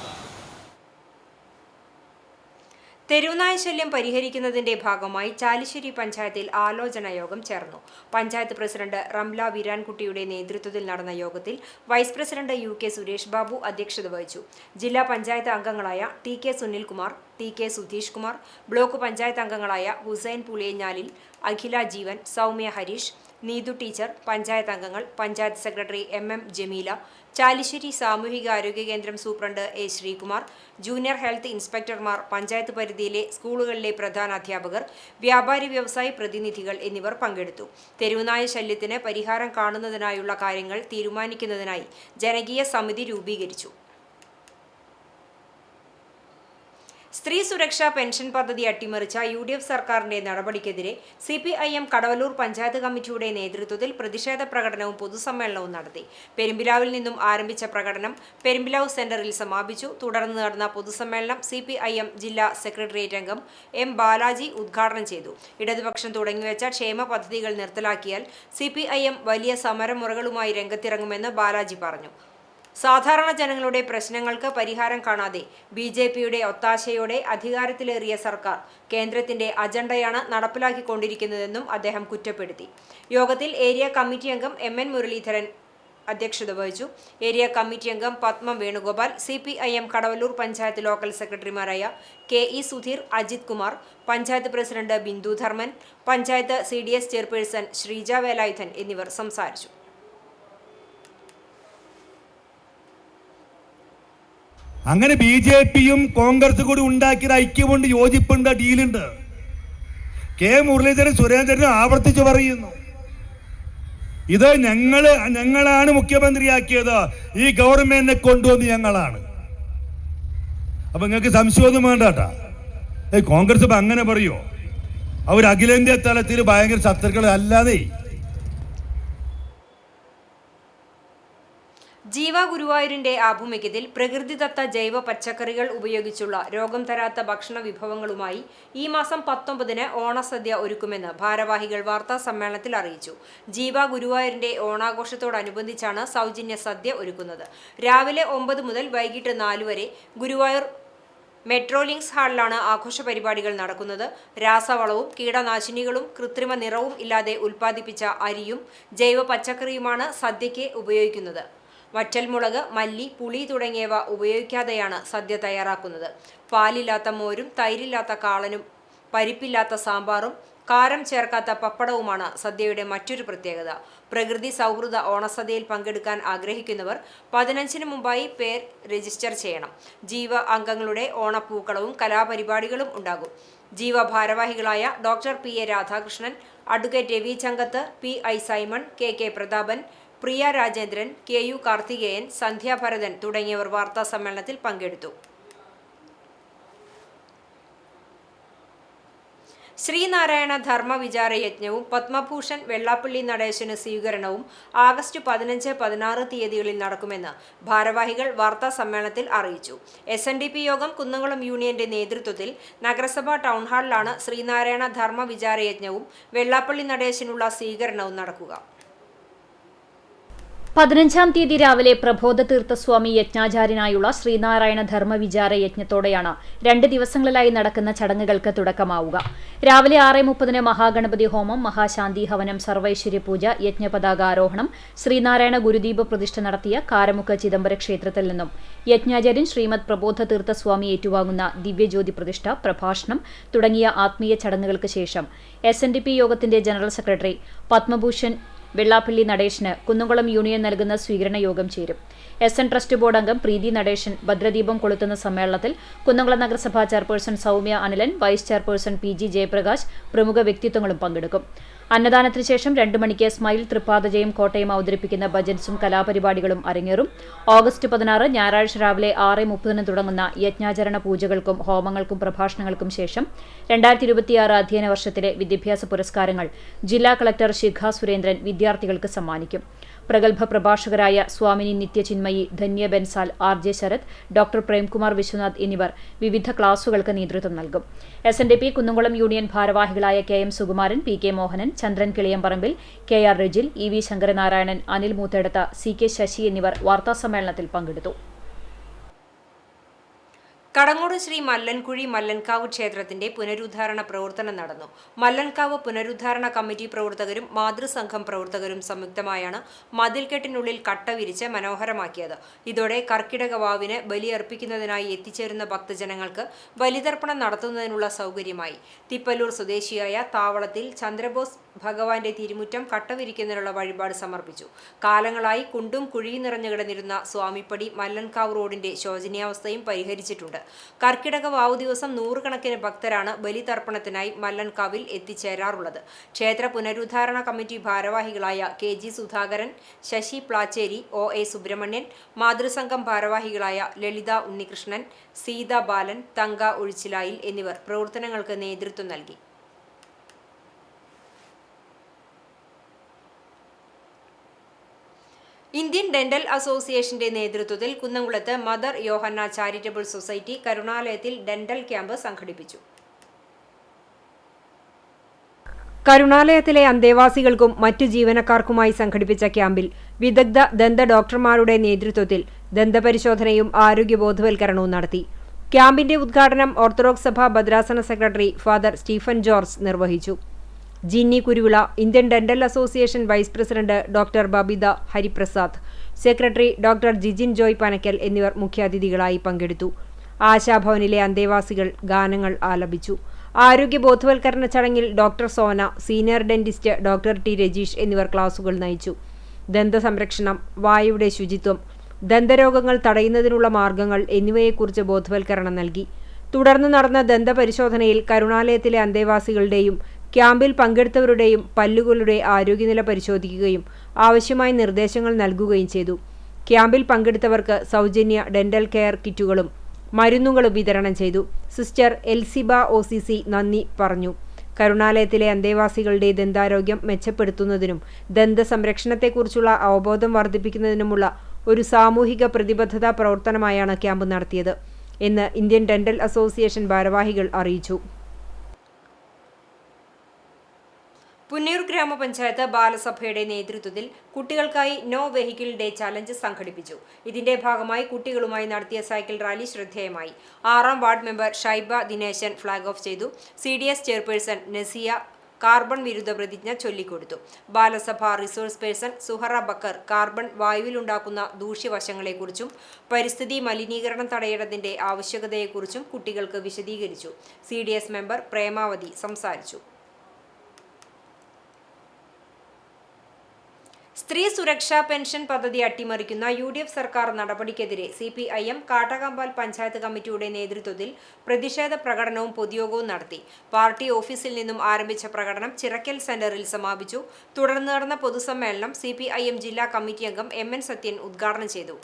തെരുവുനായ ശല്യം പരിഹരിക്കുന്നതിന്റെ ഭാഗമായി ചാലിശ്ശേരി പഞ്ചായത്തിൽ ആലോചനാ യോഗം ചേർന്നു. പഞ്ചായത്ത് പ്രസിഡന്റ് റംല വീരാൻകുട്ടിയുടെ നേതൃത്വത്തിൽ നടന്ന യോഗത്തിൽ vice president UK Suresh Babu അധ്യക്ഷത വഹിച്ചു. ജില്ലാ പഞ്ചായത്ത് അംഗങ്ങളായ TK Sunilkumar, TK Sudheesh Kumar, block panchayat അംഗങ്ങളായ ഹുസൈൻ പുളിയഞ്ഞാലിൽ, അഖില ജീവൻ, സൗമ്യ ഹരീഷ്, നീതു ടീച്ചർ, പഞ്ചായത്ത് അംഗങ്ങൾ, പഞ്ചായത്ത് സെക്രട്ടറി MM ജമീല, ചാലിശ്ശേരി സാമൂഹിക ആരോഗ്യ കേന്ദ്രം superintendent A Sreekumar, junior health ഇൻസ്പെക്ടർമാർ, പഞ്ചായത്ത് പരിധിയിലെ സ്കൂളുകളിലെ പ്രധാനാധ്യാപകർ, വ്യാപാരി വ്യവസായി പ്രതിനിധികൾ എന്നിവർ പങ്കെടുത്തു. തെരുവുനായ ശല്യത്തിന് പരിഹാരം കാണുന്നതിനായുള്ള കാര്യങ്ങൾ തീരുമാനിക്കുന്നതിനായി ജനകീയ സമിതി രൂപീകരിച്ചു. സ്ത്രീ സുരക്ഷാ പെൻഷൻ പദ്ധതി അട്ടിമറിച്ച UDF സർക്കാരിന്റെ നടപടിക്കെതിരെ CPIM കടവല്ലൂർ പഞ്ചായത്ത് കമ്മിറ്റിയുടെ നേതൃത്വത്തിൽ പ്രതിഷേധ പ്രകടനവും പൊതുസമ്മേളനവും നടത്തി. പെരുമ്പിലാവിൽ നിന്നും ആരംഭിച്ച പ്രകടനം പെരുമ്പിലാവ് സെന്ററിൽ സമാപിച്ചു. തുടർന്ന് നടന്ന പൊതുസമ്മേളനം CPIM ജില്ലാ സെക്രട്ടേറിയറ്റ് അംഗം M ബാലാജി ഉദ്ഘാടനം ചെയ്തു. ഇടതുപക്ഷം തുടങ്ങിവെച്ച ക്ഷേമ പദ്ധതികൾ നിർത്തലാക്കിയാൽ CPIM വലിയ സമരമുറകളുമായി രംഗത്തിറങ്ങുമെന്ന് ബാലാജി പറഞ്ഞു. സാധാരണ ജനങ്ങളുടെ പ്രശ്നങ്ങൾക്ക് പരിഹാരം കാണാതെ BJPയുടെ ഒത്താശയോടെ അധികാരത്തിലേറിയ സർക്കാർ കേന്ദ്രത്തിന്റെ അജണ്ടയാണ് നടപ്പിലാക്കിക്കൊണ്ടിരിക്കുന്നതെന്നും അദ്ദേഹം കുറ്റപ്പെടുത്തി. യോഗത്തിൽ ഏരിയ കമ്മിറ്റി അംഗം MN മുരളീധരൻ അധ്യക്ഷത വഹിച്ചു. ഏരിയ കമ്മിറ്റി അംഗം പത്മം വേണുഗോപാൽ, CPIM കടവല്ലൂർ പഞ്ചായത്ത് ലോക്കൽ സെക്രട്ടറിമാരായ KE Sudheer, Ajith Kumar, panchayat president Bindu Dharman, panchayat CDS chairperson Sreeja Velayudhan എന്നിവർ സംസാരിച്ചു. അങ്ങനെ BJPയും കോൺഗ്രസും കൂടി ഉണ്ടാക്കിയ ഐക്യമുണ്ട്, യോജിപ്പുണ്ട്, ഡീലുണ്ട്. K മുരളീധരൻ സുരേന്ദ്രനും ആവർത്തിച്ച് പറയുന്നു, ഇത് ഞങ്ങളാണ് മുഖ്യമന്ത്രിയാക്കിയത്, ഈ ഗവൺമെന്റിനെ കൊണ്ടുവന്ന് ഞങ്ങളാണ്. അപ്പൊ നിങ്ങൾക്ക് സംശയമൊന്നും വേണ്ട കേട്ടാ. കോൺഗ്രസ് ഇപ്പൊ അങ്ങനെ പറയോ? അവർ അഖിലേന്ത്യാ തലത്തിൽ ഭയങ്കര ശത്രുക്കൾ അല്ലാതെ. ജീവ ഗുരുവായൂരിന്റെ ആഭിമുഖ്യത്തിൽ പ്രകൃതിദത്ത ജൈവ പച്ചക്കറികൾ ഉപയോഗിച്ചുള്ള രോഗം തരാത്ത ഭക്ഷണ വിഭവങ്ങളുമായി ഈ മാസം 19-ന് ഓണസദ്യ ഒരുക്കുമെന്ന് ഭാരവാഹികൾ വാർത്താ സമ്മേളനത്തിൽ അറിയിച്ചു. ജീവ ഗുരുവായൂരിന്റെ ഓണാഘോഷത്തോടനുബന്ധിച്ചാണ് സൗജന്യ സദ്യ ഒരുക്കുന്നത്. രാവിലെ 9 മുതൽ വൈകിട്ട് 4 വരെ ഗുരുവായൂർ മെട്രോലിങ്സ് ഹാളിലാണ് ആഘോഷ പരിപാടികൾ നടക്കുന്നത്. രാസവളവും കീടനാശിനികളും കൃത്രിമ നിറവും ഇല്ലാതെ ഉൽപ്പാദിപ്പിച്ച അരിയും ജൈവ പച്ചക്കറിയുമാണ് സദ്യയ്ക്ക് ഉപയോഗിക്കുന്നത്. വറ്റൽമുളക്, മല്ലി, പുളി തുടങ്ങിയവ ഉപയോഗിക്കാതെയാണ് സദ്യ തയ്യാറാക്കുന്നത്. പാലില്ലാത്ത മോരും, തൈരില്ലാത്ത കാളനും, പരിപ്പില്ലാത്ത സാമ്പാറും, കാരം ചേർക്കാത്ത പപ്പടവുമാണ് സദ്യയുടെ മറ്റൊരു പ്രത്യേകത. പ്രകൃതി സൗഹൃദ ഓണസദ്യയിൽ പങ്കെടുക്കാൻ ആഗ്രഹിക്കുന്നവർ 15-ന് മുമ്പായി പേർ രജിസ്റ്റർ ചെയ്യണം. ജീവ അംഗങ്ങളുടെ ഓണപ്പൂക്കളവും കലാപരിപാടികളും ഉണ്ടാകും. ജീവ ഭാരവാഹികളായ doctor PA Radhakrishnan, advocate Ravi Changath, PI Simon, KK Prathapan, Priya Rajendran, KU Karthikeyan, Sandhyabharathan തുടങ്ങിയവർ വാർത്താ സമ്മേളനത്തിൽ പങ്കെടുത്തു. ശ്രീനാരായണ ധർമ്മ വിചാര യജ്ഞവും പത്മഭൂഷൺ വെള്ളാപ്പള്ളി നടേശന് സ്വീകരണവും ആഗസ്റ്റ് 15, 16 തീയതികളിൽ നടക്കുമെന്ന് ഭാരവാഹികൾ വാർത്താ സമ്മേളനത്തിൽ അറിയിച്ചു. SNDP യോഗം കുന്നംകുളം യൂണിയന്റെ നേതൃത്വത്തിൽ നഗരസഭാ ടൗൺഹാളിലാണ് ശ്രീനാരായണ ധർമ്മ വിചാര യജ്ഞവും വെള്ളാപ്പള്ളി നടേശനുള്ള സ്വീകരണവും നടക്കുക. 15-ാം തീയതി രാവിലെ പ്രബോധതീർത്ഥസ്വാമി യജ്ഞാചാര്യനായുള്ള ശ്രീനാരായണ ധർമ്മ വിചാര യജ്ഞത്തോടെയാണ് 2 ദിവസങ്ങളിലായി നടക്കുന്ന ചടങ്ങുകൾക്ക് തുടക്കമാവുക. രാവിലെ 6:30-ന് മഹാഗണപതി ഹോമം, മഹാശാന്തി ഹവനം, സർവൈശ്വര്യ പൂജ, യജ്ഞപതാകാരോഹണം, ശ്രീനാരായണ ഗുരുദീപ പ്രതിഷ്ഠ നടത്തിയ കാരമുക്ക് ചിദംബര ക്ഷേത്രത്തിൽ നിന്നും യജ്ഞാചാര്യൻ ശ്രീമദ് പ്രബോധതീർത്ഥസ്വാമി ഏറ്റുവാങ്ങുന്ന ദിവ്യജ്യോതി പ്രതിഷ്ഠ, പ്രഭാഷണം തുടങ്ങിയ ആത്മീയ ചടങ്ങുകൾക്ക് ശേഷം SNDP യോഗത്തിന്റെ general secretary Padma Bhushan Vellappally Natesan Kunnamkulam union നൽകുന്ന സ്വീകരണ യോഗം ചേരും. SN ട്രസ്റ്റ് ബോർഡ് അംഗം പ്രീതി നടേശൻ ഭദ്രദീപം കൊളുത്തുന്ന സമ്മേളനത്തിൽ കുന്നംകുളം നഗരസഭാ chairperson Soumya Anilan, vice chairperson PG Jayaprakash, പ്രമുഖ വ്യക്തിത്വങ്ങളും പങ്കെടുക്കും. അന്നദാനത്തിന് ശേഷം 2 മണിക്ക് സ്മൈൽ തൃപ്പാദജയും കോട്ടയം അവതരിപ്പിക്കുന്ന ഭജൻസും കലാപരിപാടികളും അരങ്ങേറും. ഓഗസ്റ്റ് 16 ഞായറാഴ്ച രാവിലെ 6:30 തുടങ്ങുന്ന യജ്ഞാചരണ പൂജകൾക്കും ഹോമങ്ങൾക്കും പ്രഭാഷണങ്ങൾക്കും ശേഷം 2026 അധ്യയന വർഷത്തിലെ വിദ്യാഭ്യാസ പുരസ്കാരങ്ങൾ ജില്ലാ കളക്ടർ ശിഖ സുരേന്ദ്രൻ വിദ്യാർത്ഥികൾക്ക് സമ്മാനിക്കും. പ്രഗത്ഭ പ്രഭാഷകരായ സ്വാമിനി നിത്യചിന്മയി, ധന്യ ബെൻസാൽ, RJ ശരത്, ഡോക്ടർ പ്രേംകുമാർ വിശ്വനാഥ് എന്നിവർ വിവിധ ക്ലാസുകൾക്ക് നേതൃത്വം നൽകും. SNDP കുന്നംകുളം യൂണിയൻ ഭാരവാഹികളായ KM Sukumaran, PK Mohanan, Chandran Kiliyamparambil, KR Rajil, EV Sankaranarayanan, Anil Moothedath, CK Sasi എന്നിവർ വാർത്താസമ്മേളനത്തിൽ പങ്കെടുത്തു. കടങ്ങോട് ശ്രീ മല്ലൻകുഴി മല്ലൻകാവ് ക്ഷേത്രത്തിന്റെ പുനരുദ്ധാരണ പ്രവർത്തനം നടന്നു. മല്ലൻകാവ് പുനരുദ്ധാരണ കമ്മിറ്റി പ്രവർത്തകരും മാതൃസംഘം പ്രവർത്തകരും സംയുക്തമായാണ് മതിൽക്കെട്ടിനുള്ളിൽ കട്ട വിരിച്ച് മനോഹരമാക്കിയത്. ഇതോടെ കർക്കിടക വാവിന് ബലിയർപ്പിക്കുന്നതിനായി എത്തിച്ചേരുന്ന ഭക്തജനങ്ങൾക്ക് ബലിതർപ്പണം നടത്തുന്നതിനുള്ള സൗകര്യമായി. തിപ്പല്ലൂർ സ്വദേശിയായ താവളത്തിൽ ചന്ദ്രബോസ് ഭഗവാന്റെ തിരുമുറ്റം കട്ടവിരിക്കുന്നതിനുള്ള വഴിപാട് സമർപ്പിച്ചു. കാലങ്ങളായി കുണ്ടും കുഴിയും നിറഞ്ഞു കിടന്നിരുന്ന സ്വാമിപ്പടി മല്ലൻകാവ് റോഡിന്റെ ശോചനീയാവസ്ഥയും പരിഹരിച്ചിട്ടുണ്ട്. കർക്കിടക വാവു ദിവസം 100 കണക്കിന് ഭക്തരാണ് ബലിതർപ്പണത്തിനായി മല്ലൻകാവിൽ എത്തിച്ചേരാറുള്ളത്. ക്ഷേത്ര പുനരുദ്ധാരണ കമ്മിറ്റി ഭാരവാഹികളായ KG സുധാകരൻ, ശശി പ്ലാച്ചേരി, OA സുബ്രഹ്മണ്യൻ, മാതൃസംഘം ഭാരവാഹികളായ ലളിത ഉണ്ണികൃഷ്ണൻ, സീത ബാലൻ, തങ്ക ഒഴിച്ചിലായിൽ എന്നിവർ പ്രവർത്തനങ്ങൾക്ക് നേതൃത്വം നൽകി. ഇന്ത്യൻ ഡെന്റൽ അസോസിയേഷന്റെ നേതൃത്വത്തിൽ കുന്നംകുളത്ത് മദർ യോഹന്ന ചാരിറ്റബിൾ സൊസൈറ്റി കരുണാലയത്തിൽ ഡെന്റൽ ക്യാമ്പ് സംഘടിപ്പിച്ചു. കരുണാലയത്തിലെ അന്തേവാസികൾക്കും മറ്റു ജീവനക്കാർക്കുമായി സംഘടിപ്പിച്ച ക്യാമ്പിൽ വിദഗ്ധ ദന്ത ഡോക്ടർമാരുടെ നേതൃത്വത്തിൽ ദന്തപരിശോധനയും ആരോഗ്യ ബോധവൽക്കരണവും നടത്തി. ക്യാമ്പിന്റെ ഉദ്ഘാടനം ഓർത്തഡോക്സ് സഭ ഭദ്രാസന സെക്രട്ടറി ഫാദർ സ്റ്റീഫൻ ജോർജ് നിർവഹിച്ചു. Jinny Kuruvila, Indian dental association vice president doctor Babitha Hariprasad, secretary doctor Jijin Joy Panakkal എന്നിവർ മുഖ്യാതിഥികളായി പങ്കെടുത്തു. ആശാഭവനിലെ അന്തേവാസികൾ ഗാനങ്ങൾ ആലപിച്ചു. ആരോഗ്യ ബോധവൽക്കരണ ചടങ്ങിൽ doctor Sona, senior dentist doctor T Rajeesh എന്നിവർ ക്ലാസുകൾ നയിച്ചു. ദന്തസംരക്ഷണം, വായുടെ ശുചിത്വം, ദന്തരോഗങ്ങൾ തടയുന്നതിനുള്ള മാർഗങ്ങൾ എന്നിവയെക്കുറിച്ച് ബോധവൽക്കരണം നൽകി. തുടർന്ന് നടന്ന ദന്തപരിശോധനയിൽ കരുണാലയത്തിലെ അന്തേവാസികളുടെയും ക്യാമ്പിൽ പങ്കെടുത്തവരുടെയും പല്ലുകളുടെ ആരോഗ്യനില പരിശോധിക്കുകയും ആവശ്യമായ നിർദ്ദേശങ്ങൾ നൽകുകയും ചെയ്തു. ക്യാമ്പിൽ പങ്കെടുത്തവർക്ക് സൗജന്യ ഡെന്റൽ കെയർ കിറ്റുകളും മരുന്നുകളും വിതരണം ചെയ്തു. സിസ്റ്റർ എൽസിബ OCC നന്ദി പറഞ്ഞു. കരുണാലയത്തിലെ അന്തേവാസികളുടെ ദന്താരോഗ്യം മെച്ചപ്പെടുത്തുന്നതിനും ദന്തസംരക്ഷണത്തെക്കുറിച്ചുള്ള അവബോധം വർദ്ധിപ്പിക്കുന്നതിനുമുള്ള ഒരു സാമൂഹിക പ്രതിബദ്ധതാ പ്രവർത്തനമായാണ് ക്യാമ്പ് നടത്തിയത് എന്ന് ഇന്ത്യൻ ഡെന്റൽ അസോസിയേഷൻ ഭാരവാഹികൾ അറിയിച്ചു. പുന്നയൂർ ഗ്രാമപഞ്ചായത്ത് ബാലസഭയുടെ നേതൃത്വത്തിൽ കുട്ടികൾക്കായി നോ വെഹിക്കിൾ ഡേ ചലഞ്ച് സംഘടിപ്പിച്ചു. ഇതിന്റെ ഭാഗമായി കുട്ടികളുമായി നടത്തിയ സൈക്കിൾ റാലി ശ്രദ്ധേയമായി. 6ാം ward member Shaiba Dineshan flag off ചെയ്തു. CDS ചെയർപേഴ്സൺ നസിയ കാർബൺ വിരുദ്ധ പ്രതിജ്ഞ ചൊല്ലിക്കൊടുത്തു. Balasabha resource person Suhara Bakkar carbon വായുവിലുണ്ടാക്കുന്ന ദൂഷ്യവശങ്ങളെക്കുറിച്ചും പരിസ്ഥിതി മലിനീകരണം തടയേണ്ടതിന്റെ ആവശ്യകതയെക്കുറിച്ചും കുട്ടികൾക്ക് വിശദീകരിച്ചു. CDS മെമ്പർ പ്രേമാവതി സംസാരിച്ചു. സ്ത്രീ സുരക്ഷാ പെൻഷൻ പദ്ധതി അട്ടിമറിക്കുന്ന UDF സർക്കാർ നടപടിക്കെതിരെ CPIM കാട്ടകമ്പാൽ പഞ്ചായത്ത് കമ്മിറ്റിയുടെ നേതൃത്വത്തിൽ പ്രതിഷേധ പ്രകടനവും പൊതുയോഗവും നടത്തി. പാർട്ടി ഓഫീസിൽ നിന്നും ആരംഭിച്ച പ്രകടനം ചിറക്കൽ സെന്ററിൽ സമാപിച്ചു. തുടർന്ന് നടന്ന പൊതുസമ്മേളനം CPIM ജില്ലാ കമ്മിറ്റി അംഗം MN സത്യൻ ഉദ്ഘാടനം ചെയ്തു.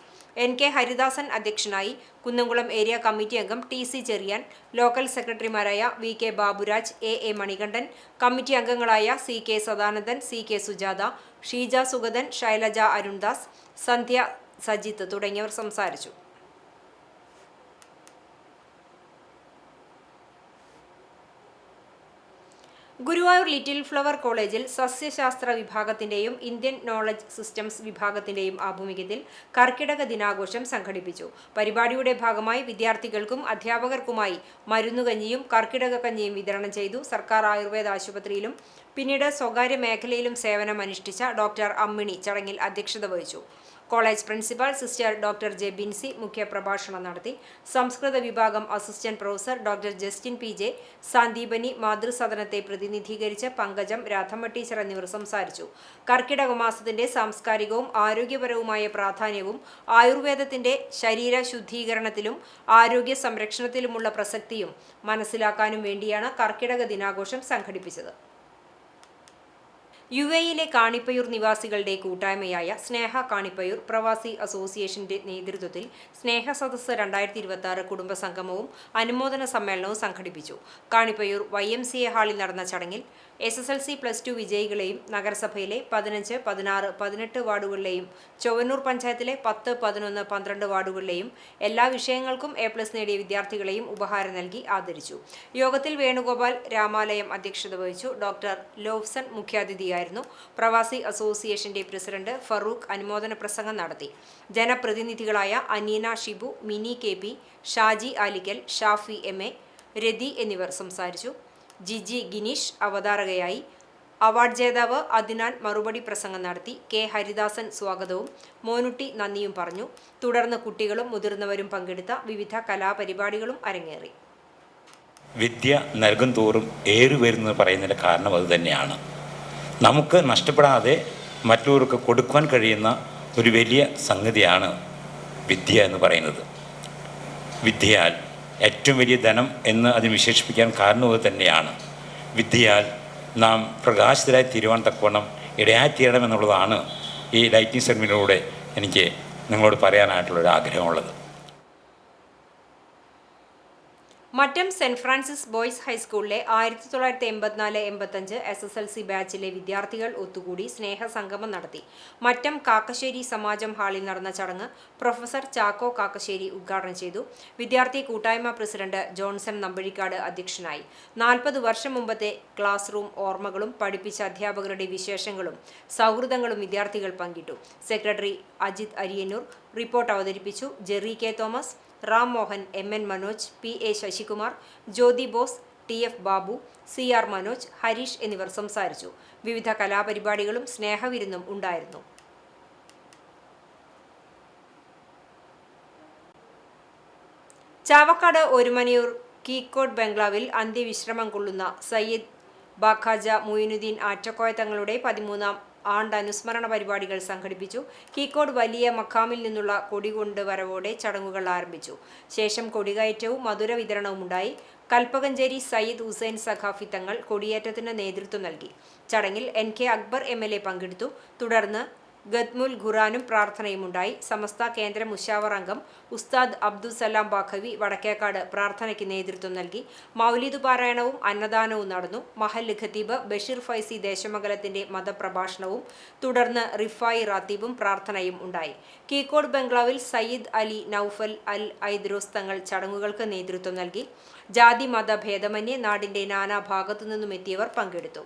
NK ഹരിദാസൻ അധ്യക്ഷനായി. കുന്നംകുളം ഏരിയ കമ്മിറ്റി അംഗം TC ചെറിയാൻ, ലോക്കൽ സെക്രട്ടറിമാരായ VK Baburaj, AA Manikandan, committee അംഗങ്ങളായ CK സദാനന്ദൻ, CK സുജാത, ഷീജ സുഗതൻ, ശൈലജ അരുൺദാസ്, സന്ധ്യ സജിത്ത് തുടങ്ങിയവർ സംസാരിച്ചു. ഗുരുവായൂർ ലിറ്റിൽ ഫ്ലവർ കോളേജിൽ സസ്യശാസ്ത്ര വിഭാഗത്തിന്റെയും ഇന്ത്യൻ നോളജ് സിസ്റ്റംസ് വിഭാഗത്തിന്റെയും ആഭിമുഖ്യത്തിൽ കർക്കിടക ദിനാഘോഷം സംഘടിപ്പിച്ചു. പരിപാടിയുടെ ഭാഗമായി വിദ്യാർത്ഥികൾക്കും അധ്യാപകർക്കുമായി മരുന്നുകഞ്ഞിയും കർക്കിടക കഞ്ഞിയും വിതരണം ചെയ്തു. സർക്കാർ ആയുർവേദ ആശുപത്രിയിലും പിന്നീട് സ്വകാര്യ മേഖലയിലും സേവനമനുഷ്ഠിച്ച ഡോക്ടർ അമ്മിണി ചടങ്ങിൽ അധ്യക്ഷത വഹിച്ചു. College principal sister doctor J Binsy മുഖ്യപ്രഭാഷണം നടത്തി. സംസ്കൃത വിഭാഗം assistant professor doctor Justin PJ, Sandeepani, മാതൃസദനത്തെ പ്രതിനിധീകരിച്ച് പങ്കജം, രാധമ്മ ടീച്ചർ എന്നിവർ സംസാരിച്ചു. കർക്കിടക മാസത്തിന്റെ സാംസ്കാരികവും ആരോഗ്യപരവുമായ പ്രാധാന്യവും ആയുർവേദത്തിന്റെ ശരീര ശുദ്ധീകരണത്തിലും ആരോഗ്യ സംരക്ഷണത്തിലുമുള്ള പ്രസക്തിയും മനസ്സിലാക്കാനും വേണ്ടിയാണ് കർക്കിടക ദിനാഘോഷം സംഘടിപ്പിച്ചത്. UAE-ലെ കാണിപ്പയൂർ നിവാസികളുടെ കൂട്ടായ്മയായ സ്നേഹ കാണിപ്പയൂർ പ്രവാസി അസോസിയേഷന്റെ നേതൃത്വത്തിൽ സ്നേഹ സദസ്സ് 2026 കുടുംബസംഗമവും അനുമോദന സമ്മേളനവും സംഘടിപ്പിച്ചു. കാണിപ്പയൂർ YMCA ഹാളിൽ നടന്ന ചടങ്ങിൽ SSLC+2 വിജയികളെയും നഗരസഭയിലെ 15, 16, 18 വാർഡുകളിലെയും ചൊവ്വന്നൂർ പഞ്ചായത്തിലെ 10, 11, 12 വാർഡുകളിലെയും എല്ലാ വിഷയങ്ങൾക്കും A+ നേടിയ വിദ്യാർത്ഥികളെയും ഉപഹാരം നൽകി ആദരിച്ചു. യോഗത്തിൽ വേണുഗോപാൽ രാമാലയം അധ്യക്ഷത വഹിച്ചു. ഡോക്ടർ ലോവ്സൺ മുഖ്യാതിഥിയായിരുന്നു. പ്രവാസി അസോസിയേഷന്റെ പ്രസിഡന്റ് ഫറൂഖ് അനുമോദന പ്രസംഗം നടത്തി. ജനപ്രതിനിധികളായ അനീന ഷിബു, മിനി KP, ഷാജി ആലിക്കൽ, ഷാഫി MA, രതി എന്നിവർ സംസാരിച്ചു. ജിജി ഗിനീഷ് അവതാരകയായി. അവാർഡ് ജേതാവ് അദ്നാൻ മറുപടി പ്രസംഗം നടത്തി. K ഹരിദാസൻ സ്വാഗതവും മോനുട്ടി നന്ദിയും പറഞ്ഞു. തുടർന്ന് കുട്ടികളും മുതിർന്നവരും പങ്കെടുത്ത വിവിധ കലാപരിപാടികളും അരങ്ങേറി. വിദ്യ നൽകും തോറും ഏറുവരുന്നത് പറയുന്നതിൻ്റെ കാരണം അതുതന്നെയാണ്. നമുക്ക് നഷ്ടപ്പെടാതെ മറ്റുള്ളവർക്ക് കൊടുക്കുവാൻ കഴിയുന്ന ഒരു വലിയ സംഗതിയാണ് വിദ്യ എന്ന് പറയുന്നത്. വിദ്യയാൽ ഏറ്റവും വലിയ ധനം എന്ന് അതിന് വിശേഷിപ്പിക്കാൻ കാരണം അത് തന്നെയാണ്. വിദ്യയാൽ നാം പ്രകാശിതരായി തീരുവാൻ തക്കവണ്ണം ഇടയായിത്തീരണമെന്നുള്ളതാണ് ഈ ലൈറ്റിംഗ് സെറിമണിയിലൂടെ എനിക്ക് നിങ്ങളോട് പറയാനായിട്ടുള്ളൊരു ആഗ്രഹമുള്ളത്. മറ്റം സെന്റ് ഫ്രാൻസിസ് ബോയ്സ് ഹൈസ്കൂളിലെ 1984-85 SSLC ബാച്ചിലെ വിദ്യാർത്ഥികൾ ഒത്തുകൂടി സ്നേഹസംഗമം നടത്തി. മറ്റം കാക്കശ്ശേരി സമാജം ഹാളിൽ നടന്ന ചടങ്ങ് പ്രൊഫസർ ചാക്കോ കാക്കശ്ശേരി ഉദ്ഘാടനം ചെയ്തു. വിദ്യാർത്ഥി കൂട്ടായ്മ പ്രസിഡന്റ് ജോൺസൺ നമ്പഴിക്കാട് അധ്യക്ഷനായി. 40 വർഷം മുമ്പത്തെ ക്ലാസ് റൂം ഓർമ്മകളും പഠിപ്പിച്ച അധ്യാപകരുടെ വിശേഷങ്ങളും സൗഹൃദങ്ങളും വിദ്യാർത്ഥികൾ പങ്കിട്ടു. സെക്രട്ടറി അജിത് അരിയന്നൂർ റിപ്പോർട്ട് അവതരിപ്പിച്ചു. Jerry K Thomas, Ram Mohan, MN Manoj, PA Sasikumar, Jyothi Bose, TF Babu, CR Manoj, Harish എന്നിവർ സംസാരിച്ചു. വിവിധ കലാപരിപാടികളും സ്നേഹവിരുന്നും ഉണ്ടായിരുന്നു. ചാവക്കാട് ഒരുമനയൂർ കീക്കോട് ബംഗ്ലാവിൽ അന്ത്യവിശ്രമം കൊള്ളുന്ന സയ്യിദ് ബാഖാജ മുയിനുദ്ദീൻ ആറ്റക്കോയ തങ്ങളുടെ 13ാം ആണ്ട് അനുസ്മരണ പരിപാടികൾ സംഘടിപ്പിച്ചു. കീക്കോട് വലിയ മഖാമിൽ നിന്നുള്ള കൊടികൊണ്ട് വരവോടെ ചടങ്ങുകൾ ആരംഭിച്ചു. ശേഷം കൊടികയറ്റവും മധുര വിതരണവും ഉണ്ടായി. കൽപ്പകഞ്ചേരി സയ്യിദ് ഹുസൈൻ സഖാഫി തങ്ങൾ കൊടിയേറ്റത്തിന് നേതൃത്വം നൽകി. ചടങ്ങിൽ NK അക്ബർ MLA പങ്കെടുത്തു. തുടർന്ന് ഗദ്മുൽ ഖുറാനും പ്രാർത്ഥനയുമുണ്ടായി. സമസ്ത കേന്ദ്ര മുശാവർ അംഗം ഉസ്താദ് അബ്ദുസലാം ബാഖവി വടക്കേക്കാട് പ്രാർത്ഥനയ്ക്ക് നേതൃത്വം നൽകി. മൗലിദ് പാരായണവും അന്നദാനവും നടന്നു. മഹല്ല് ഖത്തീബ് ബഷീർ ഫൈസി ദേശമംഗലത്തിന്റെ മതപ്രഭാഷണവും തുടർന്ന് റിഫായി റാത്തീബും പ്രാർത്ഥനയും ഉണ്ടായി. കീക്കോട് ബംഗ്ലാവിൽ സയ്യിദ് അലി നൌഫൽ അൽ ഐദ്രോസ് തങ്ങൾ ചടങ്ങുകൾക്ക് നേതൃത്വം നൽകി. ജാതി മത ഭേദമന്യേ നാടിന്റെ നാനാ ഭാഗത്തു നിന്നും എത്തിയവർ പങ്കെടുത്തു.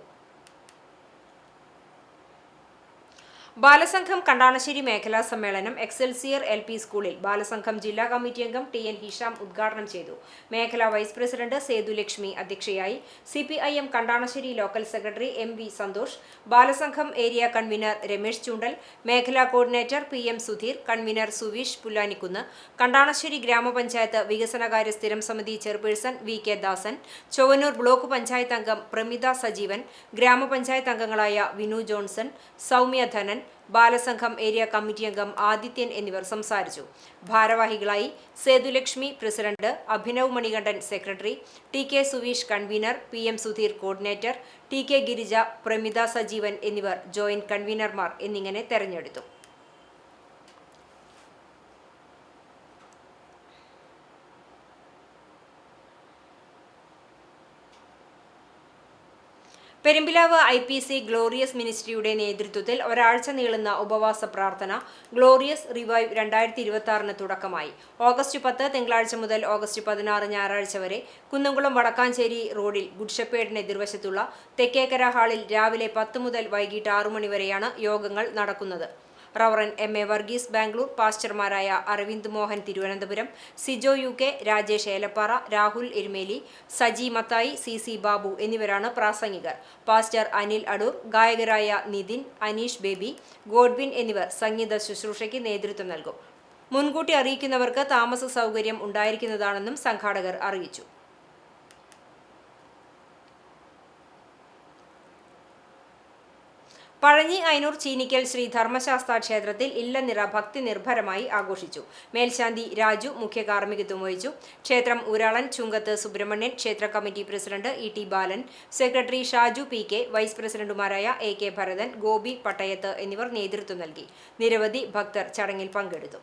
ബാലസംഘം കണ്ടാണശ്ശേരി മേഖലാ സമ്മേളനം എക്സൽസിയർ LP സ്കൂളിൽ ബാലസംഘം ജില്ലാ കമ്മിറ്റി അംഗം TN ഹിഷാം ഉദ്ഘാടനം ചെയ്തു. മേഖലാ വൈസ് പ്രസിഡന്റ് സേതുലക്ഷ്മി അധ്യക്ഷയായി. CPIM Kandanassery local secretary MV Santhosh, Balasangham area convener Ramesh Choondal, മേഖലാ coordinator PM Sudheer, convener Suveesh Pullanikkunnu, Kandanassery ഗ്രാമപഞ്ചായത്ത് വികസനകാര്യ സ്ഥിരം സമിതി chairperson VK Dasan, Chowannur block panchayat അംഗം പ്രമിത സജീവൻ, ഗ്രാമപഞ്ചായത്ത് അംഗങ്ങളായ Vinu Johnson, Soumya Dhanan, Balasangham area committee അംഗം ആദിത്യൻ എന്നിവർ സംസാരിച്ചു. ഭാരവാഹികളായി Sethulakshmi president, Abhinav Manikandan secretary, TK Suveesh convener, PM Sudheer coordinator, TK Girija, Pramitha Sajeevan എന്നിവർ ജോയിന്റ് കൺവീനർമാർ എന്നിങ്ങനെ തെരഞ്ഞെടുത്തു. പെരുമ്പിലാവ് IPC ഗ്ലോറിയസ് മിനിസ്ട്രിയുടെ നേതൃത്വത്തിൽ ഒരാഴ്ച നീളുന്ന ഉപവാസ പ്രാർത്ഥന ഗ്ലോറിയസ് റിവൈവ് 2026 തുടക്കമായി. ഓഗസ്റ്റ് 10 തിങ്കളാഴ്ച മുതൽ ഓഗസ്റ്റ് 16 ഞായറാഴ്ച വരെ കുന്നംകുളം വടക്കാഞ്ചേരി റോഡിൽ ഗുഡ്ഷപ്പേടിന് എതിർവശത്തുള്ള തെക്കേക്കര ഹാളിൽ രാവിലെ 10 മുതൽ വൈകിട്ട് 6 മണി വരെയാണ് യോഗങ്ങൾ നടക്കുന്നത്. റവറൻ MA വർഗീസ് ബാംഗ്ലൂർ, പാസ്റ്റർമാരായ അരവിന്ദ് മോഹൻ തിരുവനന്തപുരം, സിജോ UK, രാജേഷ് ഏലപ്പാറ, രാഹുൽ എരുമേലി, സജി മത്തായി, CC ബാബു എന്നിവരാണ് പ്രാസംഗികർ. പാസ്റ്റർ അനിൽ അടൂർ, ഗായകരായ നിതിൻ, അനീഷ് ബേബി, ഗോഡ്വിൻ എന്നിവർ സംഗീത ശുശ്രൂഷയ്ക്ക് നേതൃത്വം നൽകും. മുൻകൂട്ടി അറിയിക്കുന്നവർക്ക് താമസ സൗകര്യം ഉണ്ടായിരിക്കുന്നതാണെന്നും സംഘാടകർ അറിയിച്ചു. പഴഞ്ഞി ഐനൂർ ചീനിക്കൽ ശ്രീ ധർമ്മശാസ്ത്ര ക്ഷേത്രത്തിൽ ഇല്ലനിറ ഭക്തി നിർഭരമായി ആഘോഷിച്ചു. മേൽശാന്തി രാജു മുഖ്യ കാർമ്മികത്വം വഹിച്ചു. ക്ഷേത്രം ഊരാളൻ ചുങ്കത്ത് സുബ്രഹ്മണ്യൻ, ക്ഷേത്ര committee president E T Balan, secretary Shaju P K, vice പ്രസിഡന്റുമാരായ എ കെ ഭരതൻ, ഗോപി പട്ടയത്ത് എന്നിവർ നേതൃത്വം നൽകി. നിരവധി ഭക്തർ ചടങ്ങിൽ പങ്കെടുത്തു.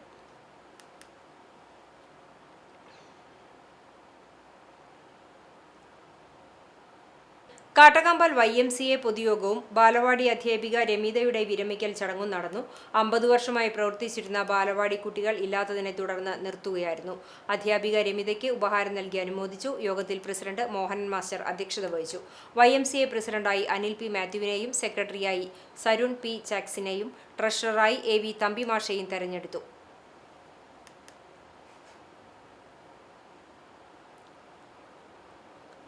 കാട്ടകമ്പാൽ YMCA പൊതുയോഗവും ബാലവാടി അധ്യാപിക രമിതയുടെ വിരമിക്കൽ ചടങ്ങും നടന്നു. 50 വർഷമായി പ്രവർത്തിച്ചിരുന്ന ബാലവാടി കുട്ടികൾ ഇല്ലാത്തതിനെ തുടർന്ന് നിർത്തുകയായിരുന്നു. അധ്യാപിക രമിതയ്ക്ക് ഉപഹാരം നൽകി അനുമോദിച്ചു. യോഗത്തിൽ പ്രസിഡന്റ് മോഹനൻ മാസ്റ്റർ അധ്യക്ഷത വഹിച്ചു. YMCA പ്രസിഡന്റായി അനിൽ പി മാത്യുവിനെയും സെക്രട്ടറിയായി സരുൺ പി ചാക്സിനെയും ട്രഷററായി AV തമ്പി മാഷയെയും തെരഞ്ഞെടുത്തു.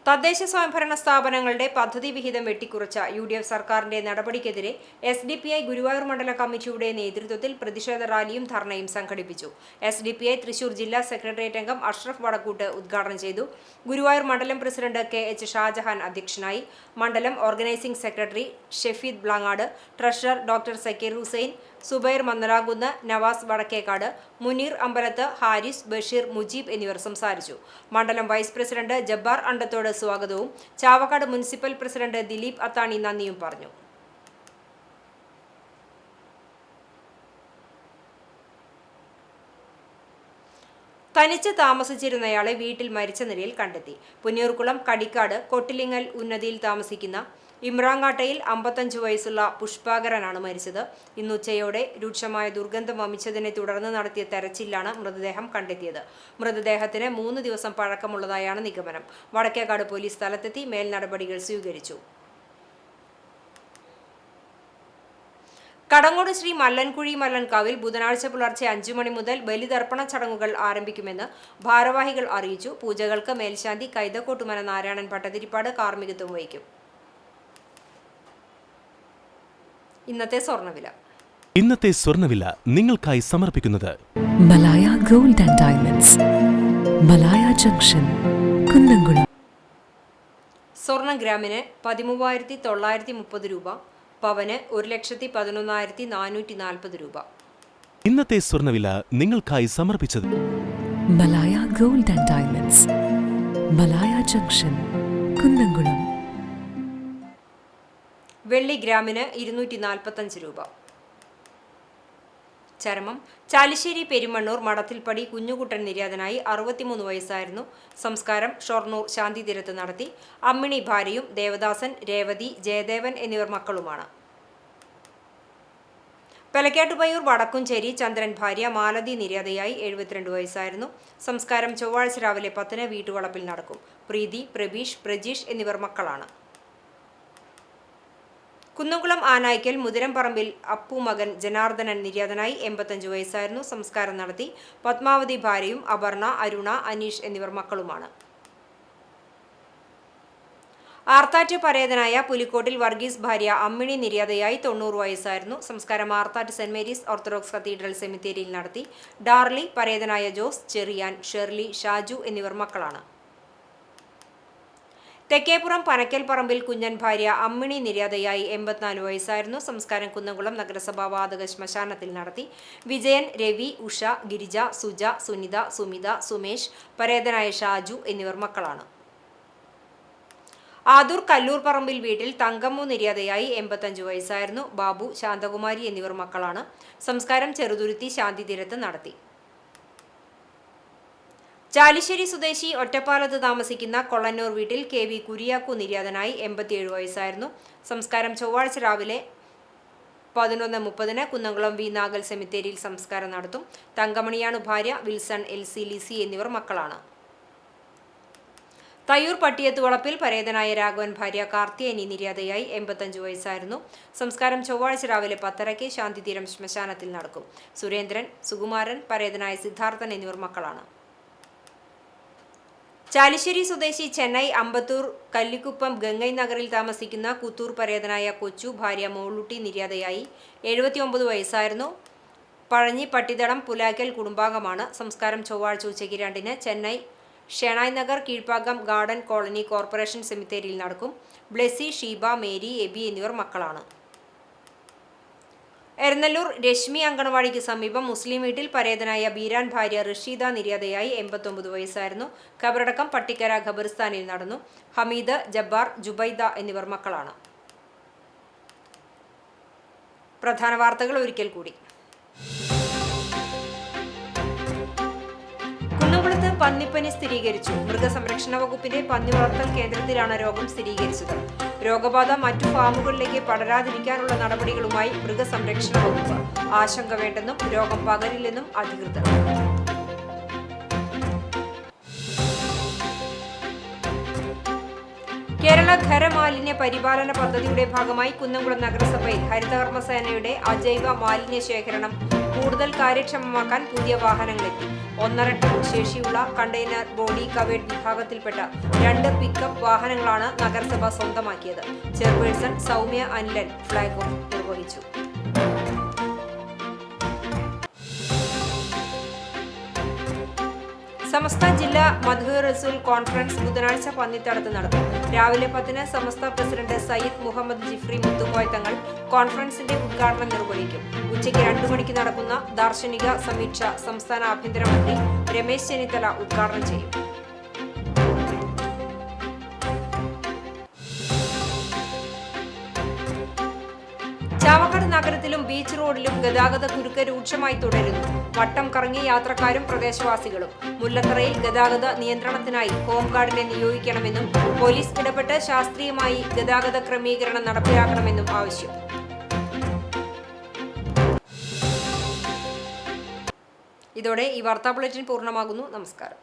തദ്ദേശ സ്വയംഭരണ സ്ഥാപനങ്ങളുടെ പദ്ധതി വിഹിതം വെട്ടിക്കുറച്ച UDF സർക്കാരിന്റെ നടപടിക്കെതിരെ SDPI ഗുരുവായൂർ മണ്ഡല കമ്മിറ്റിയുടെ നേതൃത്വത്തിൽ പ്രതിഷേധ റാലിയും ധർണയും സംഘടിപ്പിച്ചു. SDPI തൃശൂർ ജില്ലാ സെക്രട്ടേറിയറ്റ് അംഗം അഷ്റഫ് വടക്കൂട്ട് ഉദ്ഘാടനം ചെയ്തു. ഗുരുവായൂർ മണ്ഡലം പ്രസിഡന്റ് KH ഷാജഹാൻ അധ്യക്ഷനായി. മണ്ഡലം organising secretary Shefeed Blangad, treasurer doctor Zakir Hussain, Zubair Mannalamkunnu, Navas Vadakkekad, Muneer Ambalath, Haris, Basheer, Mujeeb എന്നിവർ സംസാരിച്ചു. മണ്ഡലം വൈസ് പ്രസിഡന്റ് ജബ്ബാർ അണ്ടത്തോട് സ്വാഗതവും ചാവക്കാട് മുനിസിപ്പൽ പ്രസിഡന്റ് ദിലീപ് അത്താണി നന്ദിയും പറഞ്ഞു. തനിച്ച് താമസിച്ചിരുന്നയാളെ വീട്ടിൽ മരിച്ച നിലയിൽ കണ്ടെത്തി. പുന്നൂർകുളം കടിക്കാട് കൊട്ടിലിങ്ങൽ ഉന്നതിയിൽ താമസിക്കുന്ന ഇമ്രാങ്ങാട്ടയിൽ 55 വയസ്സുള്ള പുഷ്പാകരനാണ് മരിച്ചത്. ഇന്ന് ഉച്ചയോടെ രൂക്ഷമായ ദുർഗന്ധം വമിച്ചതിനെ തുടർന്ന് നടത്തിയ തെരച്ചിലാണ് മൃതദേഹം കണ്ടെത്തിയത്. മൃതദേഹത്തിന് 3 ദിവസം പഴക്കമുള്ളതായാണ് നിഗമനം. വടക്കേക്കാട് പോലീസ് സ്ഥലത്തെത്തി മേൽ നടപടികൾ സ്വീകരിച്ചു. കടങ്ങോട് ശ്രീ മല്ലൻകുഴി മല്ലൻകാവിൽ ബുധനാഴ്ച പുലർച്ചെ 5 മണി മുതൽ ബലിതർപ്പണ ചടങ്ങുകൾ ആരംഭിക്കുമെന്ന് ഭാരവാഹികൾ അറിയിച്ചു. പൂജകൾക്ക് മേൽശാന്തി കൈതക്കോട്ടുമന നാരായണൻ ഭട്ടതിരിപ്പാട് കാർമ്മികത്വം വഹിക്കും. ഇന്നത്തെ സ്വർണ്ണവില നിങ്ങൾക്കായി സമർപ്പിക്കുന്നത് Malaya gold and diamonds, Malaya junction, Kunnamkulam. സ്വർണം ഗ്രാമിന് 13,930 രൂപ, പവന് 1,11,440 രൂപ. ഇന്നത്തെ സ്വർണ്ണവില നിങ്ങൾക്കായി സമർപ്പിച്ചത് Malaya gold and diamonds, Malaya junction, Kunnamkulam. വെള്ളി ഗ്രാമിന് 245 രൂപ. ചരമം ചാലിശ്ശേരി പെരുമണ്ണൂർ മടത്തിൽപ്പടി കുഞ്ഞുകുട്ടൻ നിര്യാതനായി 63 വയസ്സായിരുന്നു. സംസ്കാരം ഷൊർണൂർ ശാന്തിതീരത്ത് നടത്തി. അമ്മിണി ഭാര്യയും ദേവദാസൻ, രേവതി, ജയദേവൻ എന്നിവർ മക്കളുമാണ്. പെലക്കാട്ടുപയ്യൂർ വടക്കുംചേരി ചന്ദ്രൻ ഭാര്യ മാലതി നിര്യാതയായി 72 വയസ്സായിരുന്നു. സംസ്കാരം ചൊവ്വാഴ്ച രാവിലെ 10 വീട്ടുവളപ്പിൽ നടക്കും. പ്രീതി, പ്രബീഷ്, പ്രജീഷ് എന്നിവർ മക്കളാണ്. കുന്നംകുളം ആനായ്ക്കൽ മുതിരംപറമ്പിൽ അപ്പു മകൻ ജനാർദ്ദനൻ നിര്യാതനായി 85 വയസ്സായിരുന്നു. സംസ്കാരം നടത്തി. പത്മാവതി ഭാര്യയും അപർണ, അരുണ, അനീഷ് എന്നിവർ മക്കളുമാണ്. ആർത്താറ്റ് പരേതനായ പുലിക്കോട്ടിൽ വർഗീസ് ഭാര്യ അമ്മിണി നിര്യാതയായി 90 വയസ്സായിരുന്നു. സംസ്കാരം Arthat saint Mary's orthodox cathedral സെമിത്തേരിയിൽ നടത്തി. ഡാർലി, പരേതനായ ജോസ്, ചെറിയാൻ, ഷെർലി, ഷാജു എന്നിവർ മക്കളാണ്. തെക്കേപ്പുറം പനക്കൽ പറമ്പിൽ കുഞ്ഞൻ ഭാര്യ അമ്മിണി നിര്യാതയായി 84 വയസ്സായിരുന്നു. സംസ്കാരം കുന്നംകുളം നഗരസഭാ വാതക ശ്മശാനത്തിൽ നടത്തി. വിജയൻ, രവി, ഉഷ, ഗിരിജ, സുജ, സുനിത, സുമിത, സുമേഷ്, പരേതനായ ഷാജു എന്നിവർ മക്കളാണ്. ആദൂർ കല്ലൂർ പറമ്പിൽ വീട്ടിൽ തങ്കമ്മു നിര്യാതയായി 85 വയസ്സായിരുന്നു. ബാബു, ശാന്തകുമാരി എന്നിവർ മക്കളാണ്. സംസ്കാരം ചെറുതുരുത്തി ശാന്തിതീരത്ത് നടത്തി. ചാലിശ്ശേരി സ്വദേശി ഒറ്റപ്പാലത്ത് താമസിക്കുന്ന കൊള്ളന്നൂർ വീട്ടിൽ KV കുരിയാക്കു നിര്യാതനായി 87 വയസ്സായിരുന്നു. സംസ്കാരം ചൊവ്വാഴ്ച രാവിലെ 11:30 കുന്നംകുളം വി നാഗൽ സെമിത്തേരിയിൽ സംസ്കാരം നടത്തും. തങ്കമണിയാണ് ഭാര്യ. വിൽസൺ, LC, ലിസി എന്നിവർ മക്കളാണ്. തയ്യൂർ പട്ടിയത്ത് വളപ്പിൽ പരേതനായ രാഘവൻ ഭാര്യ കാർത്തിയേനി നിര്യാതയായി 85 വയസ്സായിരുന്നു. സംസ്കാരം ചൊവ്വാഴ്ച രാവിലെ 10:30 ശാന്തിതീരം ശ്മശാനത്തിൽ നടക്കും. സുരേന്ദ്രൻ, സുകുമാരൻ, പരേതനായ സിദ്ധാർത്ഥൻ എന്നിവർ മക്കളാണ്. ചാലിശ്ശേരി സ്വദേശി ചെന്നൈ അമ്പത്തൂർ കല്ലിക്കുപ്പം ഗംഗൈ നഗറിൽ താമസിക്കുന്ന കുത്തൂർ പരേതനായ കൊച്ചു ഭാര്യ മോളൂട്ടി നിര്യാതയായി 79 വയസ്സായിരുന്നു. പഴഞ്ഞി പട്ടിതടം പുലാക്കൽ കുടുംബാംഗമാണ്. സംസ്കാരം ചൊവ്വാഴ്ച ഉച്ചയ്ക്ക് 2 Chennai Shenoy Nagar Keezhpakkam garden colony corporation സെമിത്തേരിയിൽ നടക്കും. ബ്ലെസി, ഷീബ, മേരി, എബി എന്നിവർ മക്കളാണ്. എരനല്ലൂർ രശ്മി അങ്കണവാടിക്ക് സമീപം മുസ്ലിം വീട്ടിൽ പരേതനായ ബീരാൻ ഭാര്യ റഷീദ നിര്യാതയായി 89 വയസ്സായിരുന്നു. ഖബറടക്കം പട്ടിക്കര ഖബർസ്ഥാനിൽ നടന്നു. ഹമീദ്, ജബ്ബാർ, ജുബൈദ എന്നിവർ മക്കളാണ്. പ്രധാന വാർത്തകൾ ഒരിക്കൽ കൂടി. കുന്നംകുളത്ത് പന്നിപ്പനി സ്ഥിരീകരിച്ചു. മൃഗസംരക്ഷണ വകുപ്പിന്റെ പന്നി വളർത്തൽ കേന്ദ്രത്തിലാണ് രോഗം സ്ഥിരീകരിച്ചത്. രോഗബാധ മറ്റു ഫാമുകളിലേക്ക് പടരാതിരിക്കാനുള്ള നടപടികളുമായി മൃഗസംരക്ഷണ വകുപ്പ്. ആശങ്ക വേണ്ടെന്നും രോഗം പകരില്ലെന്നും അധികൃതർ. കേരള ഖരമാലിന്യ പരിപാലന പദ്ധതിയുടെ ഭാഗമായി കുന്നംകുളം നഗരസഭയിൽ ഹരിതകർമ്മസേനയുടെ അജൈവ മാലിന്യ ശേഖരണം കൂടുതൽ കാര്യക്ഷമമാക്കാൻ പുതിയ വാഹനങ്ങളെത്തി. 1.5 ടൺ ശേഷിയുള്ള കണ്ടെയ്നർ ബോഡി കവേർഡ് വിഭാഗത്തിൽപ്പെട്ട 2 പിക്കപ്പ് വാഹനങ്ങളാണ് നഗരസഭ സ്വന്തമാക്കിയത്. Chairperson Soumya Anilan flag off നിർവഹിച്ചു. സമസ്ത ജില്ലാ മദ്ഹ് റസൂൽ കോൺഫറൻസ് ബുധനാഴ്ച പന്നിത്തടത്ത് നടക്കും. രാവിലെ 10-ന് സമസ്ത പ്രസിഡന്റ് സയ്യിദ് മുഹമ്മദ് ജിഫ്രി മുത്തുക്കോയ തങ്ങൾ കോൺഫറൻസിന്റെ ഉദ്ഘാടനം നിർവഹിക്കും. ഉച്ചയ്ക്ക് 2 മണിക്ക് നടക്കുന്ന ദാർശനിക സമീക്ഷ സംസ്ഥാന ആഭ്യന്തരമന്ത്രി രമേശ് ചെന്നിത്തല ഉദ്ഘാടനം ചെയ്യും. ചാവക്കാട് നഗരത്തിലും ബീച്ച് റോഡിലും ഗതാഗത കുരുക്ക് രൂക്ഷമായി തുടരുന്നു. വട്ടം കറങ്ങി യാത്രക്കാരും പ്രദേശവാസികളും. മുല്ലത്തറയിൽ ഗതാഗത നിയന്ത്രണത്തിനായി ഹോംഗാർഡിനെ നിയോഗിക്കണമെന്നും പോലീസ് ഇടപെട്ട് ശാസ്ത്രീയമായി ഗതാഗത ക്രമീകരണം നടപ്പിലാക്കണമെന്നും ആവശ്യം. ഇതോടെ ഈ വാർത്താ ബുള്ളറ്റിൻ പൂർണ്ണമാകുന്നു. നമസ്കാരം.